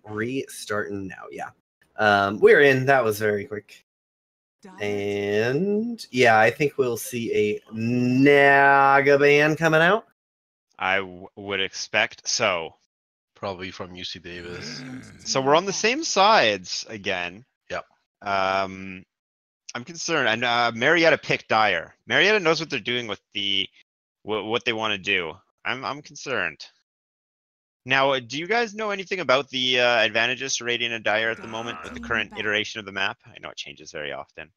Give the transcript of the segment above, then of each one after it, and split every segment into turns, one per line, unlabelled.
restarting now. Yeah. We're in. That was very quick. And yeah, I think we'll see a Naga band coming out.
I would expect so.
Probably from UC Davis.
So we're on the same sides again.
Yep.
I'm concerned. And Marietta picked Dyer. Marietta knows what they're doing with what they want to do. I'm concerned. Now, do you guys know anything about the advantages to Radiant and Dyer at the moment with the current iteration of the map? I know it changes very often.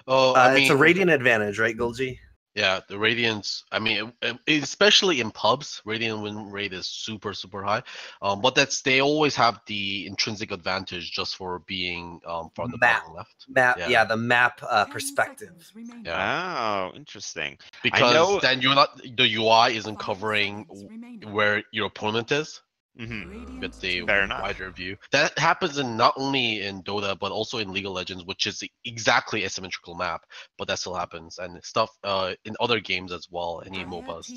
Oh, I mean,
it's a Radiant advantage, right, Golgi?
Yeah, the Radiance, I mean, especially in pubs, Radiant win rate is super, super high. But they always have the intrinsic advantage just for being from the bottom left.
Yeah, the map perspective.
Yeah.
Oh, interesting.
Because then the UI isn't covering where your opponent is. With the wider view. That happens not only in Dota but also in League of Legends, which is exactly a symmetrical map, but that still happens, and stuff in other games as well, any MOBAs.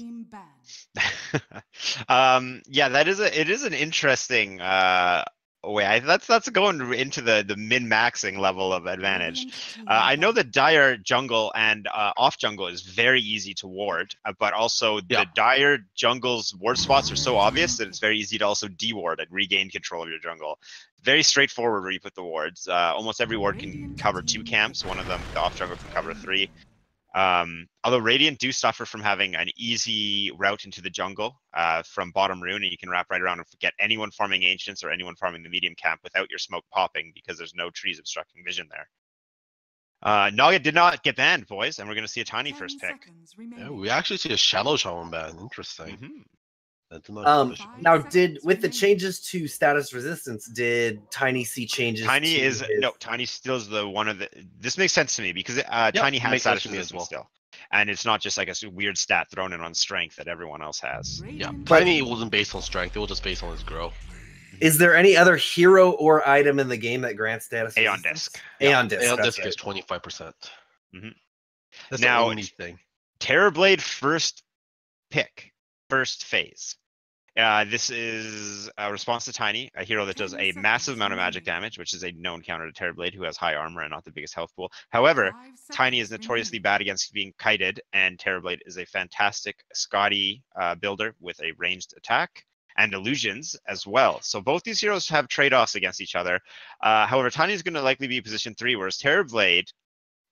Yeah, it is an interesting way. That's going into the min-maxing level of advantage. I know that Dire jungle and off jungle is very easy to ward, but also the Dire jungle's ward spots are so obvious that it's very easy to also de-ward and regain control of your jungle. Very straightforward where you put the wards. Almost every ward can cover 2 camps. One of them, the off jungle, can cover 3. Although Radiant do suffer from having an easy route into the jungle from bottom rune, and you can wrap right around and get anyone farming Ancients or anyone farming the medium camp without your smoke popping because there's no trees obstructing vision there. Naga did not get banned, boys, and we're going to see a Tiny first pick.
Yeah, we actually see a Shadow Shaman ban. Interesting.
Now, with the changes to status resistance, did Tiny see changes?
Tiny still is the one of the. This makes sense to me because Tiny has status resistance still, and it's not just like a weird stat thrown in on strength that everyone else has.
Yeah, Tiny wasn't based on strength; it was just based on his grow.
Is there any other hero or item in the game that grants status?
Aeon Disc.
Aeon Disc.
Aeon Disc is 25%. That's
now,
the only thing.
Terrorblade first phase. This is a response to Tiny, a hero that does a massive amount of magic damage, which is a known counter to Terrorblade, who has high armor and not the biggest health pool. However, Tiny is notoriously bad against being kited, and Terrorblade is a fantastic Scotty builder with a ranged attack and illusions as well. So both these heroes have trade-offs against each other. However, Tiny is going to likely be position 3, whereas Terrorblade,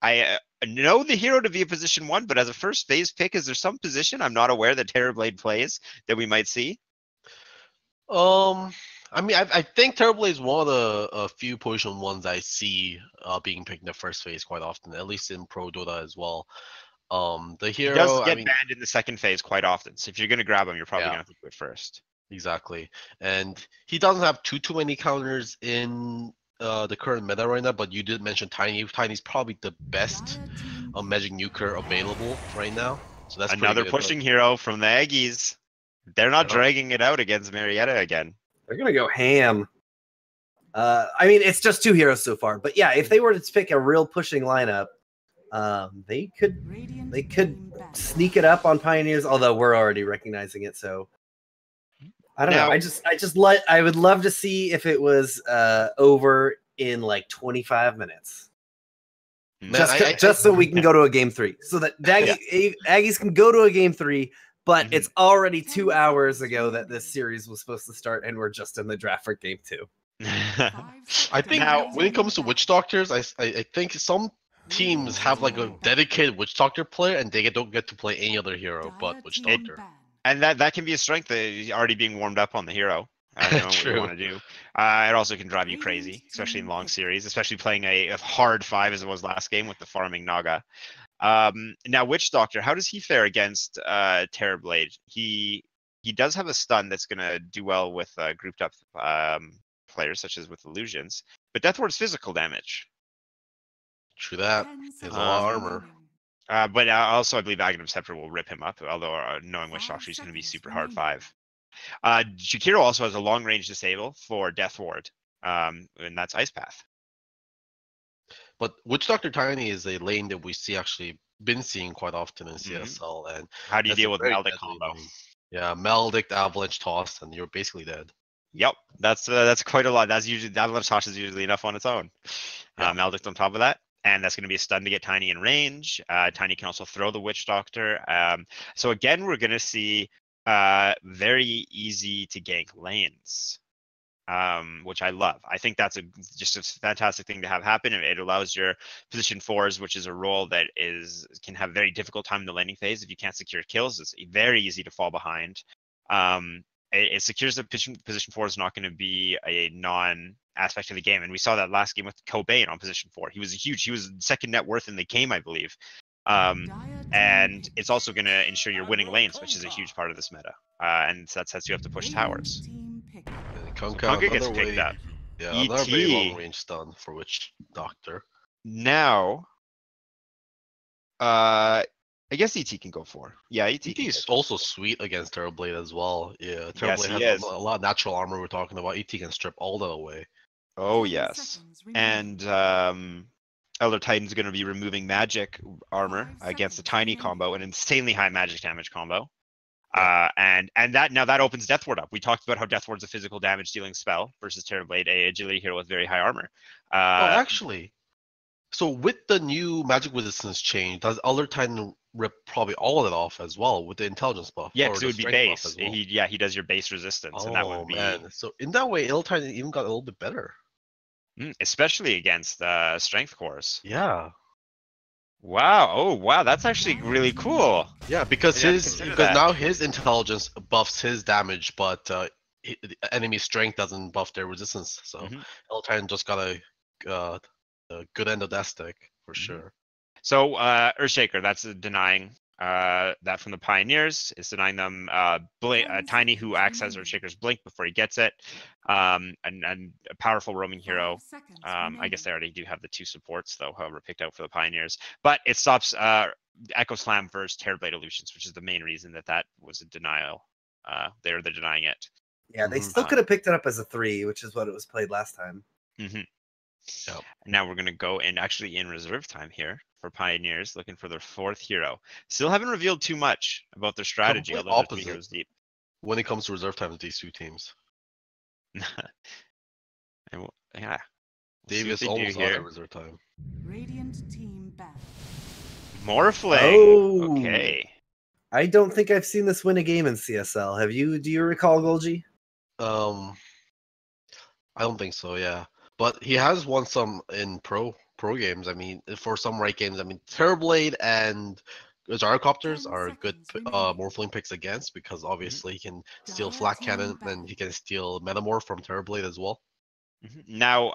I know the hero to be a position 1, but as a first phase pick, is there some position I'm not aware that Terrorblade plays that we might see?
I mean, I think Terrorblade is one of the few position ones I see being picked in the first phase quite often, at least in Pro Dota as well. The hero
does get banned in the second phase quite often, so if you're going to grab him, you're probably going to do it first.
Exactly, and he doesn't have too many counters in the current meta right now, but you did mention Tiny. Tiny's probably the best Magic Nuker available right now. So that's
another pushing hero from the Aggies. They're not dragging it out against Marietta again.
They're going to go ham. I mean, it's just 2 heroes so far. But yeah, if they were to pick a real pushing lineup, they could sneak it up on Pioneers, although we're already recognizing it. So I don't know. I would love to see if it was over in like 25 minutes. Just so we can go to a game 3. So that Aggies can go to a game 3. But it's already 2 hours ago that this series was supposed to start, and we're just in the draft for game 2.
I think when it comes to Witch Doctors, I think some teams have like a dedicated Witch Doctor player, and they don't get to play any other hero but Witch Doctor.
And that can be a strength, already being warmed up on the hero. I don't know what you want to do. It also can drive you crazy, especially in long series, especially playing a hard 5 as it was last game with the farming Naga. Now, Witch Doctor, how does he fare against Terrorblade? He does have a stun that's going to do well with grouped up players, such as with illusions, but Death Ward's physical damage.
True that. He has a lot of armor.
But also, I believe Aghanim Scepter will rip him up, although knowing Witch Doctor, he's going to be super hard 5. Shakiro also has a long range disable for Death Ward, and that's Ice Path.
But Witch Doctor Tiny is a lane that we actually been seeing quite often in CSL. And
how do you deal with Maldic combo?
Yeah, Maldic, Avalanche Toss, and you're basically dead.
Yep, that's quite a lot. That's usually that much Tasha is usually enough on its own. Maledict on top of that, and that's going to be a stun to get Tiny in range. Tiny can also throw the Witch Doctor. So again, we're going to see very easy to gank lanes, which I love. I think that's just a fantastic thing to have happen. It allows your position 4s, which is a role that can have a very difficult time in the laning phase if you can't secure kills. It's very easy to fall behind. It secures the position 4 is not going to be a non-aspect of the game, and we saw that last game with Cobain on position 4. He was second net worth in the game, I believe. And it's also going to ensure you're winning lanes, which is a huge part of this meta. And so that sets you up to push towers.
Kunkka
gets picked up.
Yeah, another very long range stun for Witch Doctor.
Now, I guess ET can go for. Yeah, ET
is also sweet against Terrorblade as well. Yeah, Terrorblade has a lot of natural armor we're talking about. ET can strip all that away.
Oh, yes. And Elder Titan's going to be removing magic armor against a Tiny combo, an insanely high magic damage combo. And that opens Death Ward up. We talked about how Death Ward's a physical damage dealing spell versus Terrorblade, a agility hero with very high armor.
Actually, so with the new magic resistance change, does Elder Titan rip probably all of it off as well with the intelligence buff?
Yeah, because it would be base. Well? He does your base resistance, and that would be.
Man. So in that way, Elder Titan even got a little bit better.
Especially against strength cores.
Yeah.
Wow. Oh, wow. That's actually really cool.
Yeah, because now his intelligence buffs his damage, but the enemy strength doesn't buff their resistance. So Elder Titan just got a good end of that stick for sure.
So Earthshaker, that's denying that from the Pioneers. It's denying them Tiny, who acts as Earthshaker's blink before he gets it, and a powerful roaming hero. I guess they already do have the 2 supports, though, however, picked out for the Pioneers. But it stops Echo Slam versus Terrorblade Illusions, which is the main reason that was a denial. They're denying it.
Yeah, they still could have picked it up as a 3, which is what it was played last time.
So now we're going to go in reserve time here for Pioneers, looking for their 4th hero. Still haven't revealed too much about their strategy, although they're 3 heroes deep.
When it comes to reserve time with these 2 teams.
Yeah.
Davis almost out of reserve time.
Radiant team back.
Morphling.
Oh.
Okay.
I don't think I've seen this win a game in CSL. Have you? Do you recall, Golgi?
I don't think so, yeah. But he has won some in pro games. I mean, for some right games, I mean, Terrorblade and Gyrocopters are good Morphling picks against, because obviously he can steal Flak Cannon and he can steal Metamorph from Terrorblade as well.
Now,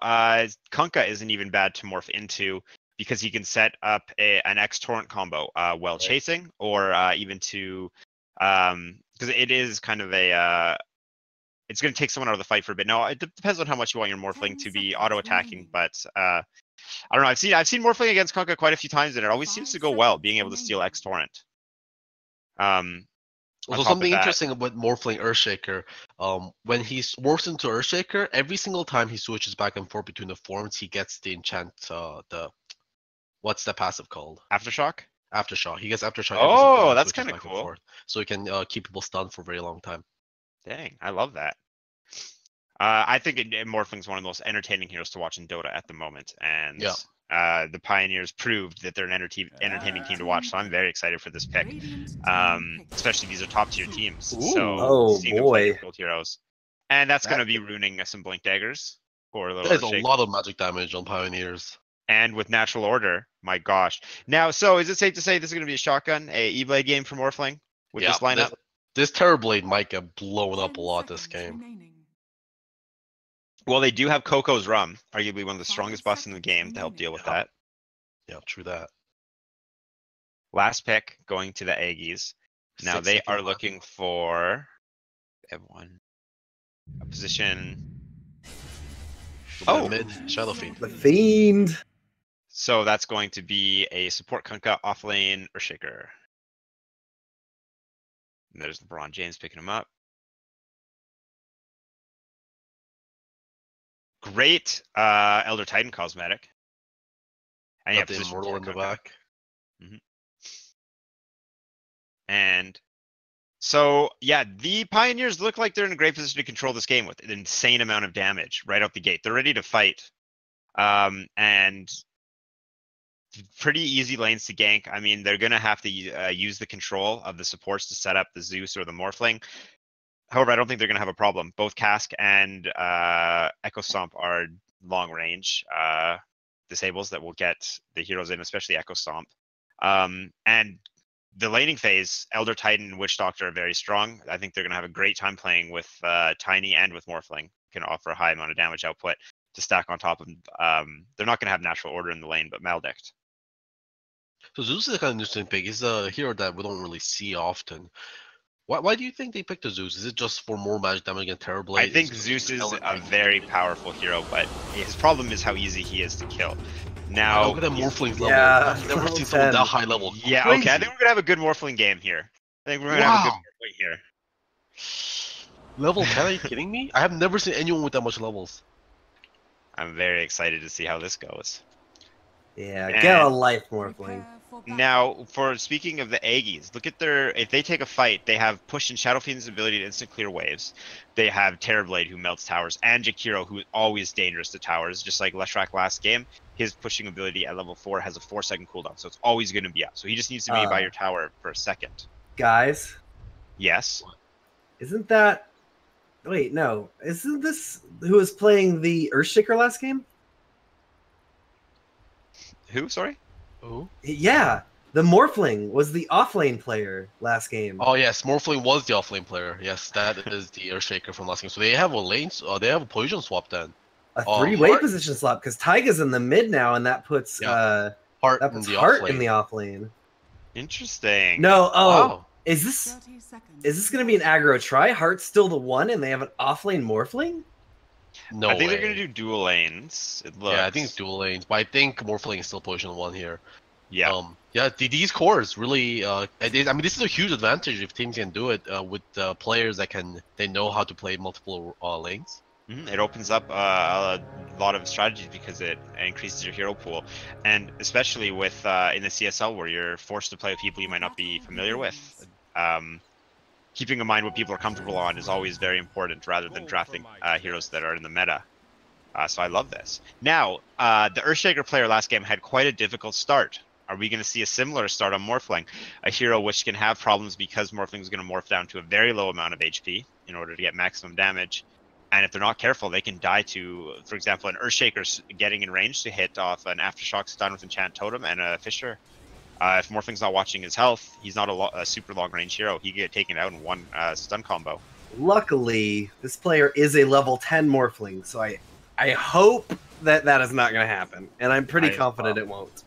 Kunkka isn't even bad to morph into, because he can set up an X-Torrent combo while chasing, or even to, because it is kind of a, it's going to take someone out of the fight for a bit. Now, it depends on how much you want your Morphling to be auto-attacking, but I don't know. I've seen Morphling against Kunkka quite a few times, and it always seems to go well, being able to steal X-Torrent.
So something interesting about Morphling Earthshaker, when he morphs into Earthshaker, every single time he switches back and forth between the forms, he gets the enchant, what's that passive called?
Aftershock?
Aftershock. He gets Aftershock.
Oh, that's kind of cool.
So he can keep people stunned for a very long time.
Dang, I love that. I think Morphling's one of the most entertaining heroes to watch in Dota at the moment, and the Pioneers proved that they're an entertaining team to watch. So I'm very excited for this pick, especially these are top tier teams.
Ooh,
so seeing them play difficult heroes, and that's going to be ruining some Blink Daggers for a little.
There's a lot of magic damage on Pioneers.
And with Natural Order, my gosh. Now, so is it safe to say this is going to be a shotgun, a E-Blade game for Morphling with this lineup?
This Terrorblade might get blown up a lot this game.
Well, they do have Coco's Rum, arguably one of the strongest buffs in the game, to help deal with that.
Yeah, true that.
Last pick going to the Aggies. Now they are looking for a position.
Mid Shadow Fiend.
The Fiend.
So that's going to be a support Kunkka, offlane, Earthshaker. And there's LeBron James picking him up. Great Elder Titan cosmetic. And you have
the Immortal in the back.
And So yeah, the Pioneers look like they're in a great position to control this game with an insane amount of damage right out the gate. They're ready to fight, and pretty easy lanes to gank. I mean, they're gonna have to use the control of the supports to set up the Zeus or the Morphling. However, I don't think they're gonna have a problem. Both Cask and Echo Stomp are long range disables that will get the heroes in, especially Echo Stomp. And the laning phase, Elder Titan and Witch Doctor are very strong. I think they're going to have a great time playing with Tiny and with Morphling. Can offer a high amount of damage output to stack on top of. They're not going to have natural order in the lane, but Maledict.
So Zeus is a kind of interesting pick. He's a hero that we don't really see often. Why do you think they picked the Zeus? Is it just for more magic damage against Terrorblade?
I think Zeus is a very powerful hero, but his problem is how easy he is to kill. Now,
look at that Morphling's level.
Yeah,
I've never seen someone that high level.
Yeah,
Crazy.
okay. I think we're gonna have a good Morphling game here. I think we're gonna have a good Morphling here.
Level 10? Are you kidding me? I have never seen anyone with that much levels.
I'm very excited to see how this goes.
Yeah, get a life, Morphling.
Now, for speaking of the Aggies, look at their. If they take a fight, they have Push and Shadow Fiend's ability to instant clear waves. They have Terrorblade, who melts towers, and Jakiro, who is always dangerous to towers, just like Leshrac last game. His pushing ability at level 4 has a 4-second cooldown, so it's always going to be up. So he just needs to be by your tower for a second.
Guys?
Yes?
Isn't that... Wait, no. Isn't this who was playing the Earthshaker last game?
Who? Sorry?
Who?
Yeah. The Morphling was the offlane player last game.
Oh yes, Morphling was the offlane player. Yes, that is the Earthshaker from last game. So they have a lane. They have a position swap then.
A three-way position swap because Taiga's in the mid now, and that puts
Heart
in the offlane.
Interesting.
No,
wow.
Is this going to be an aggro try? Heart's still the one, and they have an offlane Morphling?
No,
I think
way.
they're gonna do dual lanes. It looks.
Yeah, I think it's dual lanes, but I think Morphling is still position 1 here.
Yeah.
Yeah, these cores really. I mean, this is a huge advantage if teams can do it with players that they know how to play multiple lanes.
It opens up a lot of strategies because it increases your hero pool, and especially with in the CSL where you're forced to play with people you might not be familiar with. Keeping in mind what people are comfortable on is always very important, rather than drafting heroes that are in the meta. So I love this. Now, the Earthshaker player last game had quite a difficult start. Are we going to see a similar start on Morphling? A hero which can have problems because Morphling is going to morph down to a very low amount of HP in order to get maximum damage. And if they're not careful, they can die to, for example, an Earthshaker getting in range to hit off an Aftershock stun with Enchant Totem and a Fisher. If Morphling's not watching his health, he's not a super long range hero. He can get taken out in one stun combo.
Luckily, this player is a level 10 Morphling, so I hope that is not going to happen. And I'm pretty confident it won't.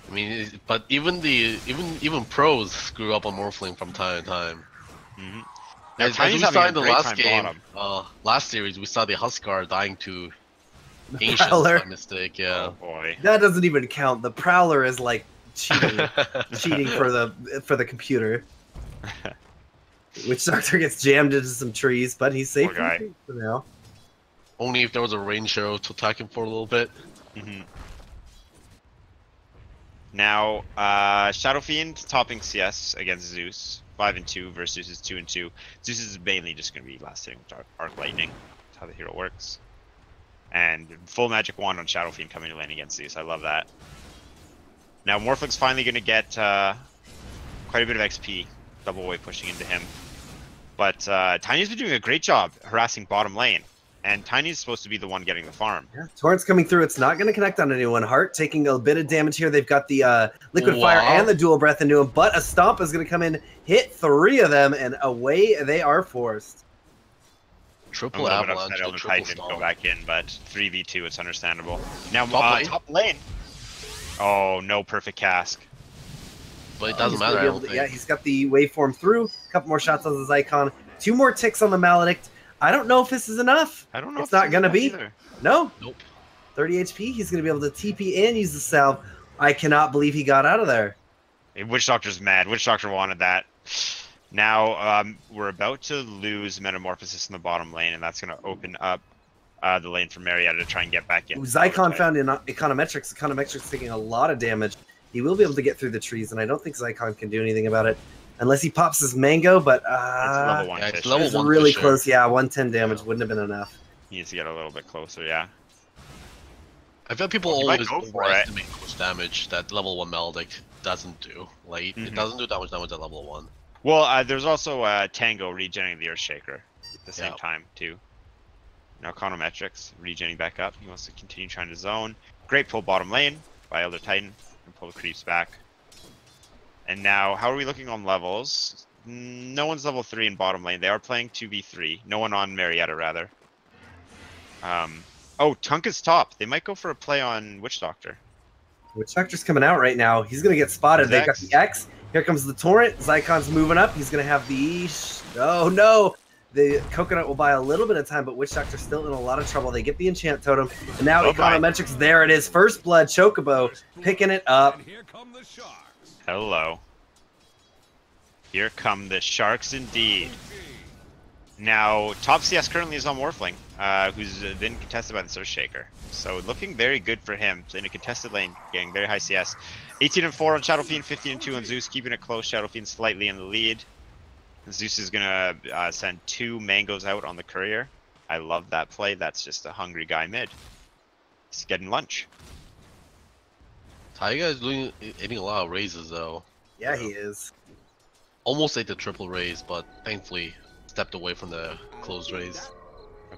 I mean, but even pros screw up on Morphling from time to time.
Mm-hmm.
As we saw in the last game, last series, we saw the Huskar dying to Ancient by mistake. Yeah.
Oh boy.
That doesn't even count. The Prowler is like cheating for the computer. Witch Doctor gets jammed into some trees, but he's safe for now.
Only if there was a range hero to attack him for a little bit.
Mm-hmm. Now, Shadow Fiend topping CS against Zeus, 5-2 versus Zeus is 2-2. Zeus is mainly just going to be last hitting with Arc Lightning. That's how the hero works. And full magic wand on Shadow Fiend coming to lane against Zeus. I love that. Now Morphling's finally going to get quite a bit of XP, double wave pushing into him. But Tiny's been doing a great job harassing bottom lane. And Tiny's supposed to be the one getting the farm.
Yeah, Torrent's coming through. It's not going to connect on anyone. Heart taking a bit of damage here. They've got the Liquid Fire and the Dual Breath into him. But a Stomp is going to come in, hit 3 of them, and away they are forced.
Triple Avalanche,
Elder Titan go back in, but 3v2, it's understandable. Now
top
lane. Oh, no perfect cask.
But it doesn't matter,
Yeah, he's got the waveform through. A couple more shots on his icon. 2 more ticks on the Maledict. I don't know if this is enough.
I don't know.
It's not going to be.
Either.
No.
Nope.
30 HP. He's going to be able to TP and use the salve. I cannot believe he got out of there.
Witch Doctor's mad. Witch Doctor wanted that. Now, we're about to lose Metamorphosis in the bottom lane, and that's going to open up the lane for Marietta to try and get back in.
Zycon found in Econometrics. Econometrics taking a lot of damage. He will be able to get through the trees, and I don't think Zycon can do anything about it. Unless he pops his mango, but
It's level 1
yeah,
fish.
it's level
it's
1
really
for
close.
sure.
Yeah, 110 damage wouldn't have been enough.
He needs to get a little bit closer, yeah.
I feel people
Well, he might
always
go for it.
overestimate how much damage that level 1 Melodic doesn't do. Like, it doesn't do that much damage at level 1.
Well, there's also Tango regenerating the Earthshaker at the same time, too. Now Econometrics regenerating back up. He wants to continue trying to zone. Great pull bottom lane by Elder Titan. And pull the creeps back. And now, how are we looking on levels? No one's level 3 in bottom lane. They are playing 2v3. No one on Marietta, rather. Oh, Tunk is top. They might go for a play on Witch Doctor.
Witch Doctor's coming out right now. He's going to get spotted. They got
X.
the X. Here comes the Torrent. Zykon's moving up. He's going to have the... Oh, no. The Coconut will buy a little bit of time, but Witch Doctor's still in a lot of trouble. They get the Enchant Totem. And now Econometrics, there it is. First Blood, Chocobo, picking it up.
Hello. Here come the Sharks indeed. Now, top CS currently is on Morphling, who's been contested by the Earthshaker. So looking very good for him in a contested lane, getting very high CS. 18-4 on Shadow Fiend, 15-2 on Zeus, keeping it close. Shadow Fiend slightly in the lead. Zeus is gonna send 2 mangoes out on the courier. I love that play. That's just a hungry guy mid. He's getting lunch.
Taiga is hitting a lot of raises though.
Yeah, he is.
Almost ate the triple raise, but thankfully stepped away from the closed raise.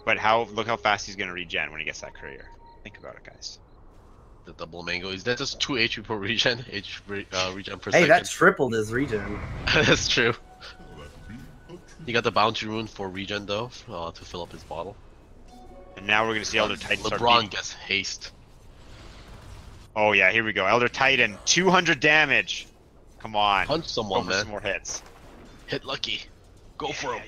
But look how fast he's gonna regen when he gets that courier. Think about it, guys.
The double mango, is that just 2 HP per regen? Regen per
Hey,
second?
that tripled his regen.
That's true. He got the bounty rune for regen though, to fill up his bottle.
And now we're gonna see Elder Titan start
LeBron
beating.
gets haste.
Oh yeah, here we go. Elder Titan, 200 damage. Come on.
Punch someone,
Go for
man.
some more hits.
Hit lucky. Go for him.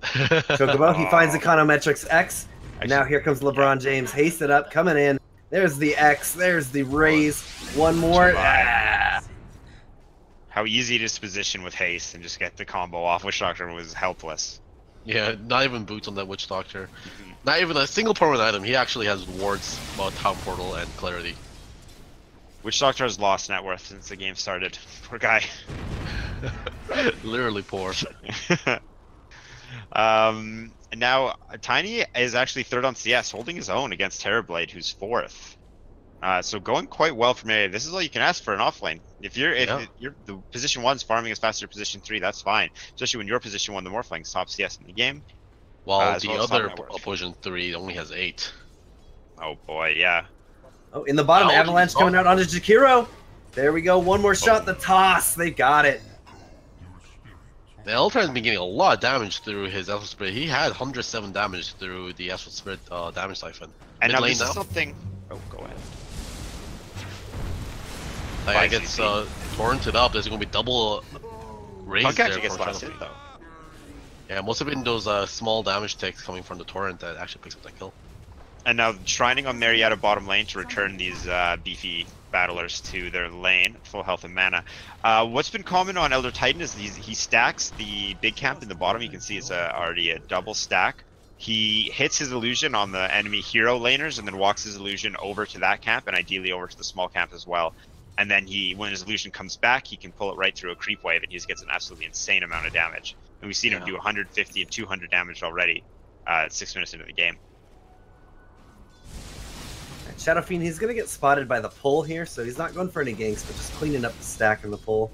Chocobo, he finds Econometrics X. And now here comes LeBron James, hasted up, coming in. There's the X, there's the raise. One more. Ah.
How easy it is to position with haste and just get the combo off. Witch Doctor was helpless.
Yeah, not even boots on that Witch Doctor. Not even a single permanent item. He actually has wards, Town Portal, and Clarity.
Witch Doctor has lost net worth since the game started. Poor guy.
Literally poor.
And now Tiny is actually 3rd on CS, holding his own against Terrorblade, who's 4th. So going quite well for me. This is all you can ask for an offlane. If you're the position 1's farming as fast as your position 3, that's fine. Especially when your position 1, the Morphling's top CS in the game.
While the other position 3 only has 8.
Oh boy, yeah.
Oh, in the bottom, Avalanche coming out onto Jakiro. There we go. One more shot. The toss. They got it.
The Eltron's been getting a lot of damage through his Astral Spirit. He had 107 damage through the Astral Spirit damage siphon.
And now this is something... Oh, go ahead.
I guess torrented up. There's going to be double raise
Punk
there.
actually gets last hit, though.
Yeah, most of it in those small damage ticks coming from the torrent that actually picks up that kill.
And now Shrining on Marietta bottom lane to return these beefy battlers to their lane, full health and mana. What's been common on Elder Titan is he stacks the big camp in the bottom. You can see it's already a double stack. He hits his illusion on the enemy hero laners and then walks his illusion over to that camp and ideally over to the small camp as well. And then when his illusion comes back, he can pull it right through a creep wave and he just gets an absolutely insane amount of damage. And we've seen him do 150 and 200 damage already 6 minutes into the game.
Shadow Fiend, he's going to get spotted by the pull here, so he's not going for any ganks, but just cleaning up the stack in the pull.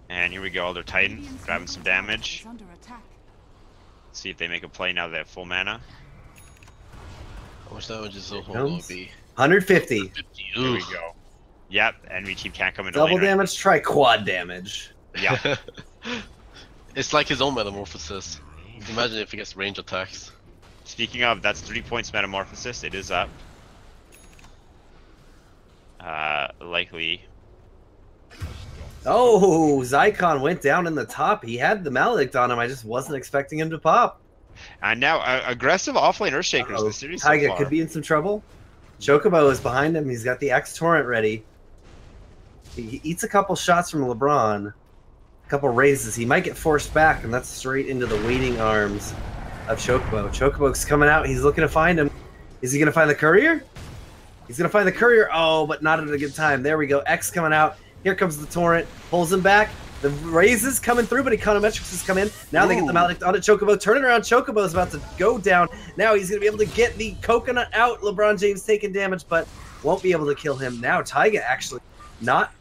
And here we go, Elder Titan, grabbing some damage. See if they make a play now they have full mana.
How much damage is the going to be?
150.
Here we go. Yep, enemy team can't come into
double
lane,
damage, try quad damage.
Yeah.
It's like his own metamorphosis. Imagine if he gets range attacks.
Speaking of, that's 3 points metamorphosis. It is up. Likely.
Oh, Zycon went down in the top. He had the Maledict on him. I just wasn't expecting him to pop.
And now, aggressive offlane Earthshakers in the series
Taiga
so far.
could be in some trouble. Chocobo is behind him. He's got the X Torrent ready. He eats a couple shots from LeBron. A couple raises. He might get forced back, and that's straight into the waiting arms of Chocobo. Chocobo's coming out. He's looking to find him. Is he going to find the courier? He's going to find the courier. Oh, but not at a good time. There we go. X coming out. Here comes the Torrent, pulls him back. The Raze is coming through, but Econometrics has come in. Now they get the Maledict on it. Chocobo turning around. Chocobo is about to go down. Now he's going to be able to get the Coconut out. LeBron James taking damage, but won't be able to kill him. Now Taiga actually not...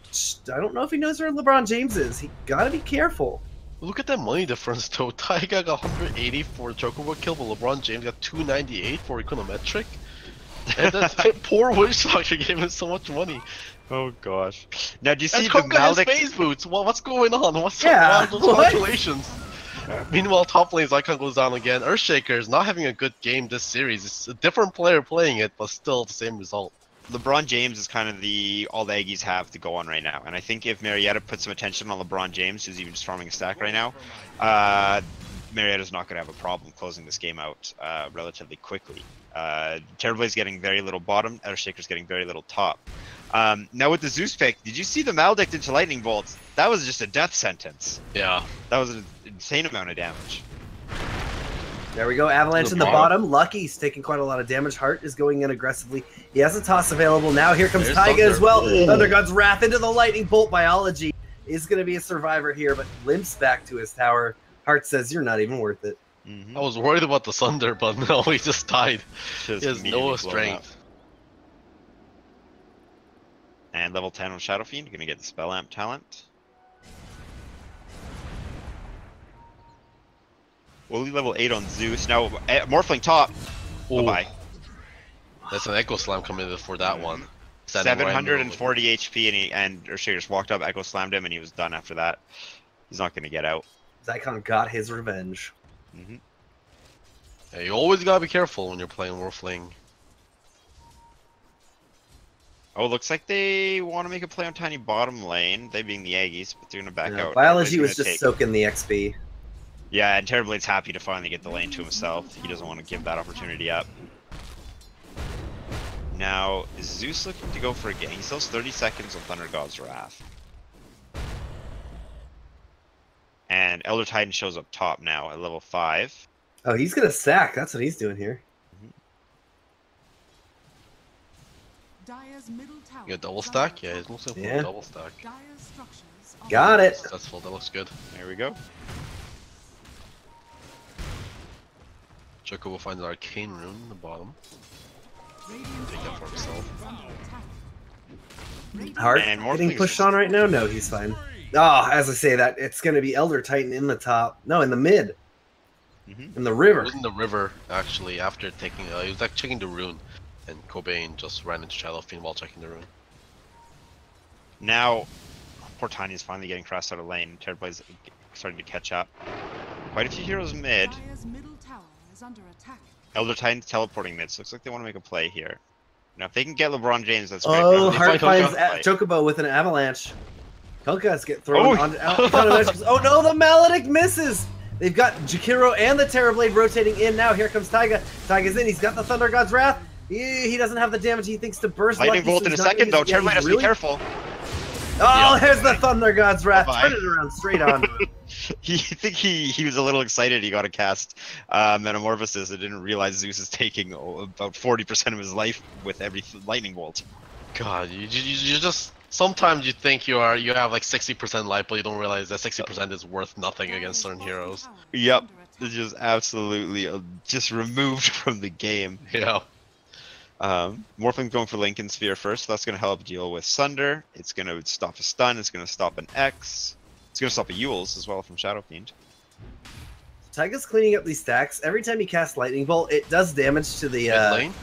I don't know if he knows where LeBron James is. He got to be careful.
Look at that money difference though. Taiga got 180 for Chocobo kill, but LeBron James got 298 for Econometric. And that poor Wishtalker gave him so much money.
Oh gosh. Now do you see
and
the
Coca has
Maledict?
phase boots. What's going on? What's
Yeah,
those calculations? Meanwhile, top lane's icon goes down again. Earthshaker is not having a good game this series. It's a different player playing it, but still the same result.
LeBron James is kind of all the Aggies have to go on right now, and I think if Marietta puts some attention on LeBron James, who's even just farming a stack right now, Marietta's not going to have a problem closing this game out relatively quickly. Terrorblade's getting very little bottom, Earthshaker's getting very little top. Now with the Zeus pick, did you see the Maledict into Lightning Bolts? That was just a death sentence.
Yeah.
That was an insane amount of damage.
There we go, Avalanche in the bottom. Lucky's taking quite a lot of damage. Hart is going in aggressively. He has a toss available. Now here comes Taiga as well. Thunder God's Wrath into the Lightning Bolt. Biology is going to be a survivor here, but limps back to his tower. Hart says, you're not even worth it.
I was worried about the Thunder, but no, he just died. He has no strength.
And level 10 on Shadow Fiend, you're going to get the Spell Amp talent. We'll leave level 8 on Zeus. Now, Morphling top. Bye-bye.
That's an Echo Slam coming in for that one.
740 HP, and Earthshaker just walked up, Echo Slammed him, and he was done after that. He's not going to get out.
Zycon got his revenge.
Yeah, you always gotta be careful when you're playing Morphling.
Oh, looks like they want to make a play on tiny bottom lane, they being the Aggies, but they're going to back out.
Biology was just soaking the XP.
Yeah, and Terrorblade's happy to finally get the lane to himself. He doesn't want to give that opportunity up. Now, is Zeus looking to go for a game? He still has 30 seconds on Thunder God's Wrath. And Elder Titan shows up top now at level 5.
Oh, he's going to sack. That's what he's doing here.
You got double stack? Yeah, he's mostly double stack.
Got it.
Successful. That looks good.
There we go.
Choco will find an arcane rune in the bottom. Take that for himself.
Hart getting pushed on right now? No, he's fine. Oh, as I say that, it's going to be Elder Titan in the top. No, in the mid. In the river.
It was in the river, actually, after taking... he was like checking the rune. And Cobain just ran into Shadow Fiend while checking the rune.
Now, poor Tiny's finally getting crossed out of lane. Terrorblade's starting to catch up. Quite a few heroes mid. Elder Titan's teleporting mid, so looks like they want to make a play here. Now, if they can get LeBron James, that's great.
Oh, Hart finds Chocobo with an avalanche. Konkas get thrown on. Oh no, the Maledict misses! They've got Jakiro and the Terrorblade rotating in now. Here comes Taiga. Taiga's in. He's got the Thunder God's Wrath. He doesn't have the damage he thinks to burst.
Lightning Bolt in a second, though. Terrorblade has to be careful.
Oh, there's the Thunder God's Wrath. Turn it around straight on him.
I think he was a little excited. He got to cast Metamorphosis and didn't realize Zeus is taking about 40% of his life with every Lightning Bolt.
God, you just... Sometimes you think you have like 60% life, but you don't realize that 60% is worth nothing against certain heroes.
Yep, it's just absolutely just removed from the game.
Yeah.
Morphling going for Lincoln Sphere first, so that's going to help deal with Sunder. It's going to stop a stun, it's going to stop an X. It's going to stop a Yules as well from Shadow Fiend.
Taiga's cleaning up these stacks. Every time he casts Lightning Bolt, it does damage to the...
lane.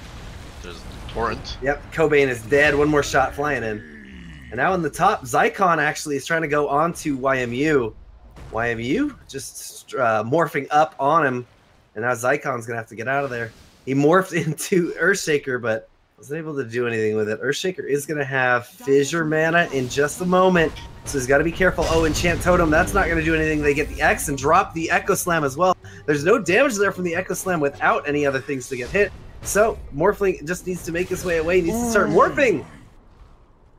There's Torrent.
Yep, Cobain is dead. One more shot flying in. And now in the top, Zycon actually is trying to go on to YMU. YMU just morphing up on him. And now Zycon's going to have to get out of there. He morphed into Earthshaker, but wasn't able to do anything with it. Earthshaker is going to have Fissure mana in just a moment. So he's got to be careful. Oh, Enchant Totem, that's not going to do anything. They get the X and drop the Echo Slam as well. There's no damage there from the Echo Slam without any other things to get hit. So Morphling just needs to make his way away. He needs to start morphing.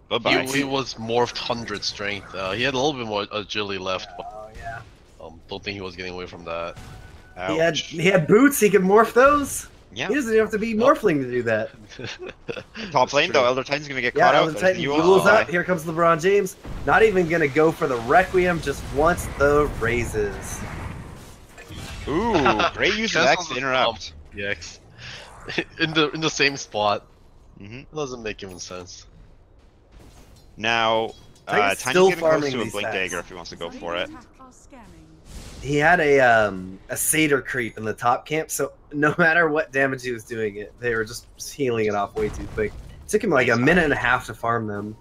Bye-bye.
He was morphed 100 strength. He had a little bit more agility left, but
yeah.
Don't think he was getting away from that.
He had boots. He could morph those.
Yeah.
He doesn't even have to be Morphling to do that.
Top lane though, Elder Titan's gonna get caught out.
Elder Titan rules up. Here comes LeBron James. Not even gonna go for the Requiem, just wants the raises.
Ooh, great use of X to interrupt.
X. in the same spot. Doesn't make even sense.
Now, Tiny's
still
getting close
farming
to a
these
Blink
stacks.
Dagger if he wants to go for it.
He had a satyr creep in the top camp, so no matter what damage he was doing, they were just healing it off way too quick. It took him like a minute and a half to farm them.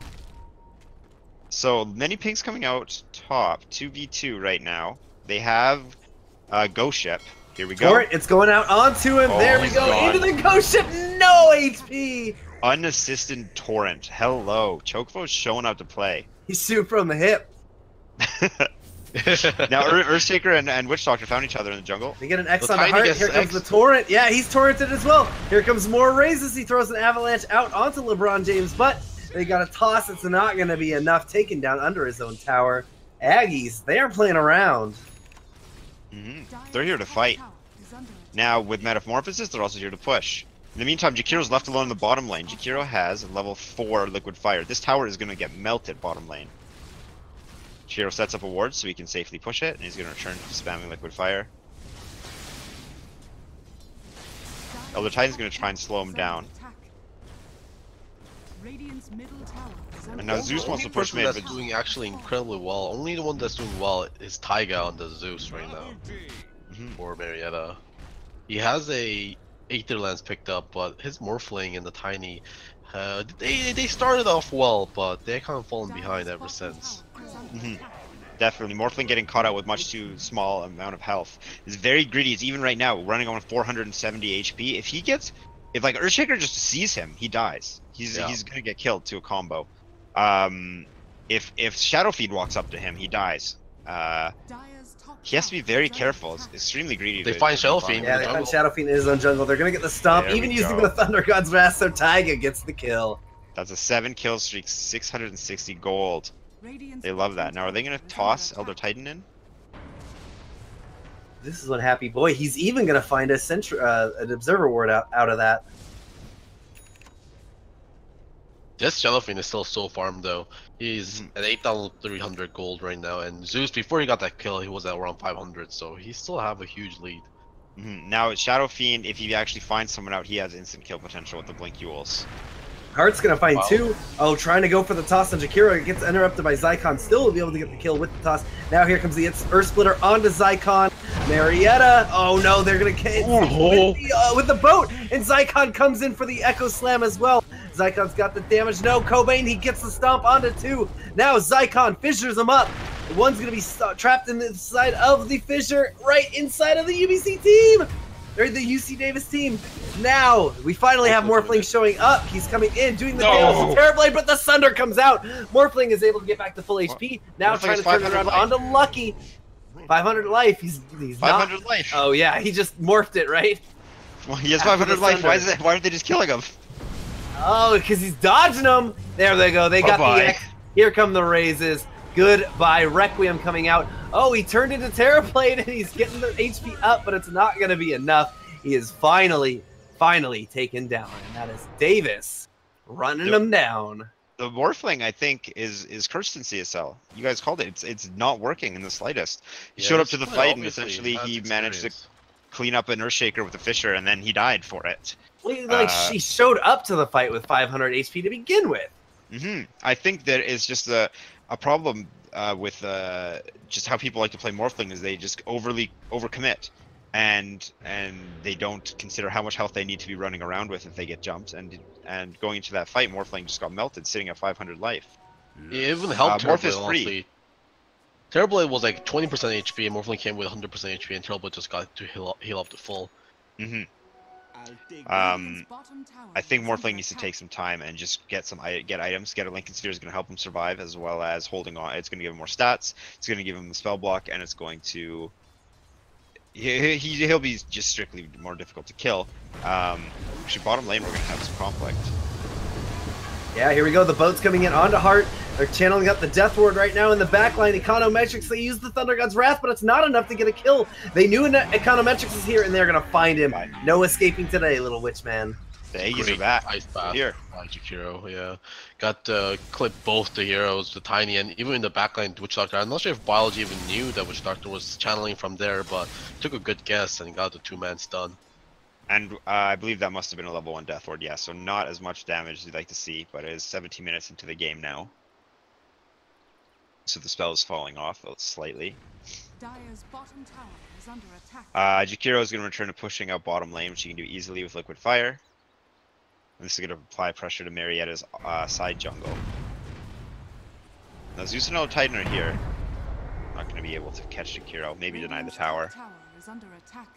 So many pinks coming out top, 2v2 right now. They have Ghost Ship. Here we go.
Torrent, it's going out onto him. There we go.
Gone.
Into the Ghost Ship. No HP.
Unassisted Torrent. Hello. Chocofo's showing up to play.
He's shooting from the hip.
Now Earthshaker and Witch Doctor found each other in the jungle.
They get an X on the heart. Here comes the Torrent. Yeah, he's torrented as well. Here comes more raises. He throws an avalanche out onto LeBron James, but they got a toss. It's not going to be enough. Taken down under his own tower. Aggies, they are playing around.
They're here to fight. Now, with Metamorphosis, they're also here to push. In the meantime, Jakiro's left alone in the bottom lane. Jakiro has a level 4 Liquid Fire. This tower is going to get melted bottom lane. Jakiro sets up a ward so he can safely push it, and he's going to return to spamming Liquid Fire. Elder Titan's going to try and slow him down. And now Zeus wants to push mid,
but doing actually incredibly well. Only the one that's doing well is Taiga on the Zeus right now. Or Marietta. He has a Aether Lance picked up, but his Morphling and the Tiny, they started off well, but they kind of fallen behind ever since.
Definitely, Morphling getting caught out with much too small amount of health. Is very greedy. He's even right now running on 470 HP. If like Earthshaker just sees him, he dies. He's gonna get killed to a combo. If Shadowfeed walks up to him, he dies. He has to be very careful. It's extremely greedy.
They find Shadowfiend.
Yeah, they find Shadowfiend in his own jungle. They're gonna get the stomp, even using the Thunder God's Wrath, so Taiga gets the kill.
That's a 7 kill streak, 660 gold. They love that. Now, are they gonna toss Elder Titan in?
This is one happy boy. He's even gonna find an Observer Ward out of that.
This Shadowfiend is still so farmed though. He's at 8,300 gold right now, and Zeus, before he got that kill, he was at around 500, so he still have a huge lead.
Now Shadowfiend, if he actually finds someone out, he has instant kill potential with the Blink Yules.
Heart's gonna find two. Oh, trying to go for the toss on Jakiro. It gets interrupted by Zycon. Still will be able to get the kill with the toss. Now here comes the Earth Splitter onto Zycon. Marietta. Oh no, they're gonna with the boat, and Zycon comes in for the Echo Slam as well. Zycon's got the damage. No, Cobain, he gets the stomp onto 2. Now Zycon fissures him up. One's gonna be trapped in the side of the fissure, right inside of the UBC team. Or the UC Davis team. Now, we finally have Morphling showing up. He's coming in, doing the damage to Terrorblade, but the Sunder comes out. Morphling is able to get back to full HP. Now
Morphling
trying to turn it around onto Lucky. 500 life. He's
500 life.
Oh yeah, he just morphed it, right?
Well, he has 500 life. Why aren't they just killing him?
Oh, because he's dodging them. There they go. They got the X. Here come the raises. Goodbye. Requiem coming out. Oh, he turned into Terrorblade and he's getting the HP up, but it's not going to be enough. He is finally taken down, and that is Davis running him down.
The Morphling, I think, is cursed in CSL. You guys called it. It's not working in the slightest. He showed up to the fight, and essentially he managed to clean up an Earthshaker with a Fissure, and then he died for it.
Like, she showed up to the fight with 500 HP to begin with.
I think that is just a problem with just how people like to play Morphling, is they just overcommit. And they don't consider how much health they need to be running around with if they get jumped. And going into that fight, Morphling just got melted, sitting at 500 life.
It even helped Terrorblade, honestly. Terrorblade was like 20% HP, and Morphling came with 100% HP, and Terrorblade just got to heal up to full.
I think Morphling needs to take some time and just get items. Get a Lincoln Sphere is going to help him survive, as well as holding on. It's going to give him more stats. It's going to give him a spell block, and it's going to. He'll be just strictly more difficult to kill. Actually, bottom lane we're going to have some conflict.
Yeah, here we go. The boat's coming in onto Heart. They're channeling up the Death Ward right now in the backline. Econometrics, they use the Thunder God's Wrath, but it's not enough to get a kill. They knew Econometrics is here, and they're going to find him. No escaping today, little witch man.
The Aggies are back.
Ice bath
here.
Magic Hero, yeah. Got to clip both the heroes, the Tiny, and even in the backline, Witch Doctor. I'm not sure if Biology even knew that Witch Doctor was channeling from there, but took a good guess and got the 2-man stun.
And I believe that must have been a level 1 Death Ward, yeah, so not as much damage as you'd like to see, but it is 17 minutes into the game now. So the spell is falling off slightly.
Dire's bottom tower is under attack.
Jakiro is going to return to pushing out bottom lane, which you can do easily with Liquid Fire. And this is going to apply pressure to Marietta's side jungle. Now Zeus and Elder Titan are here. Not going to be able to catch Jakiro, maybe deny the tower.
Tower is under attack.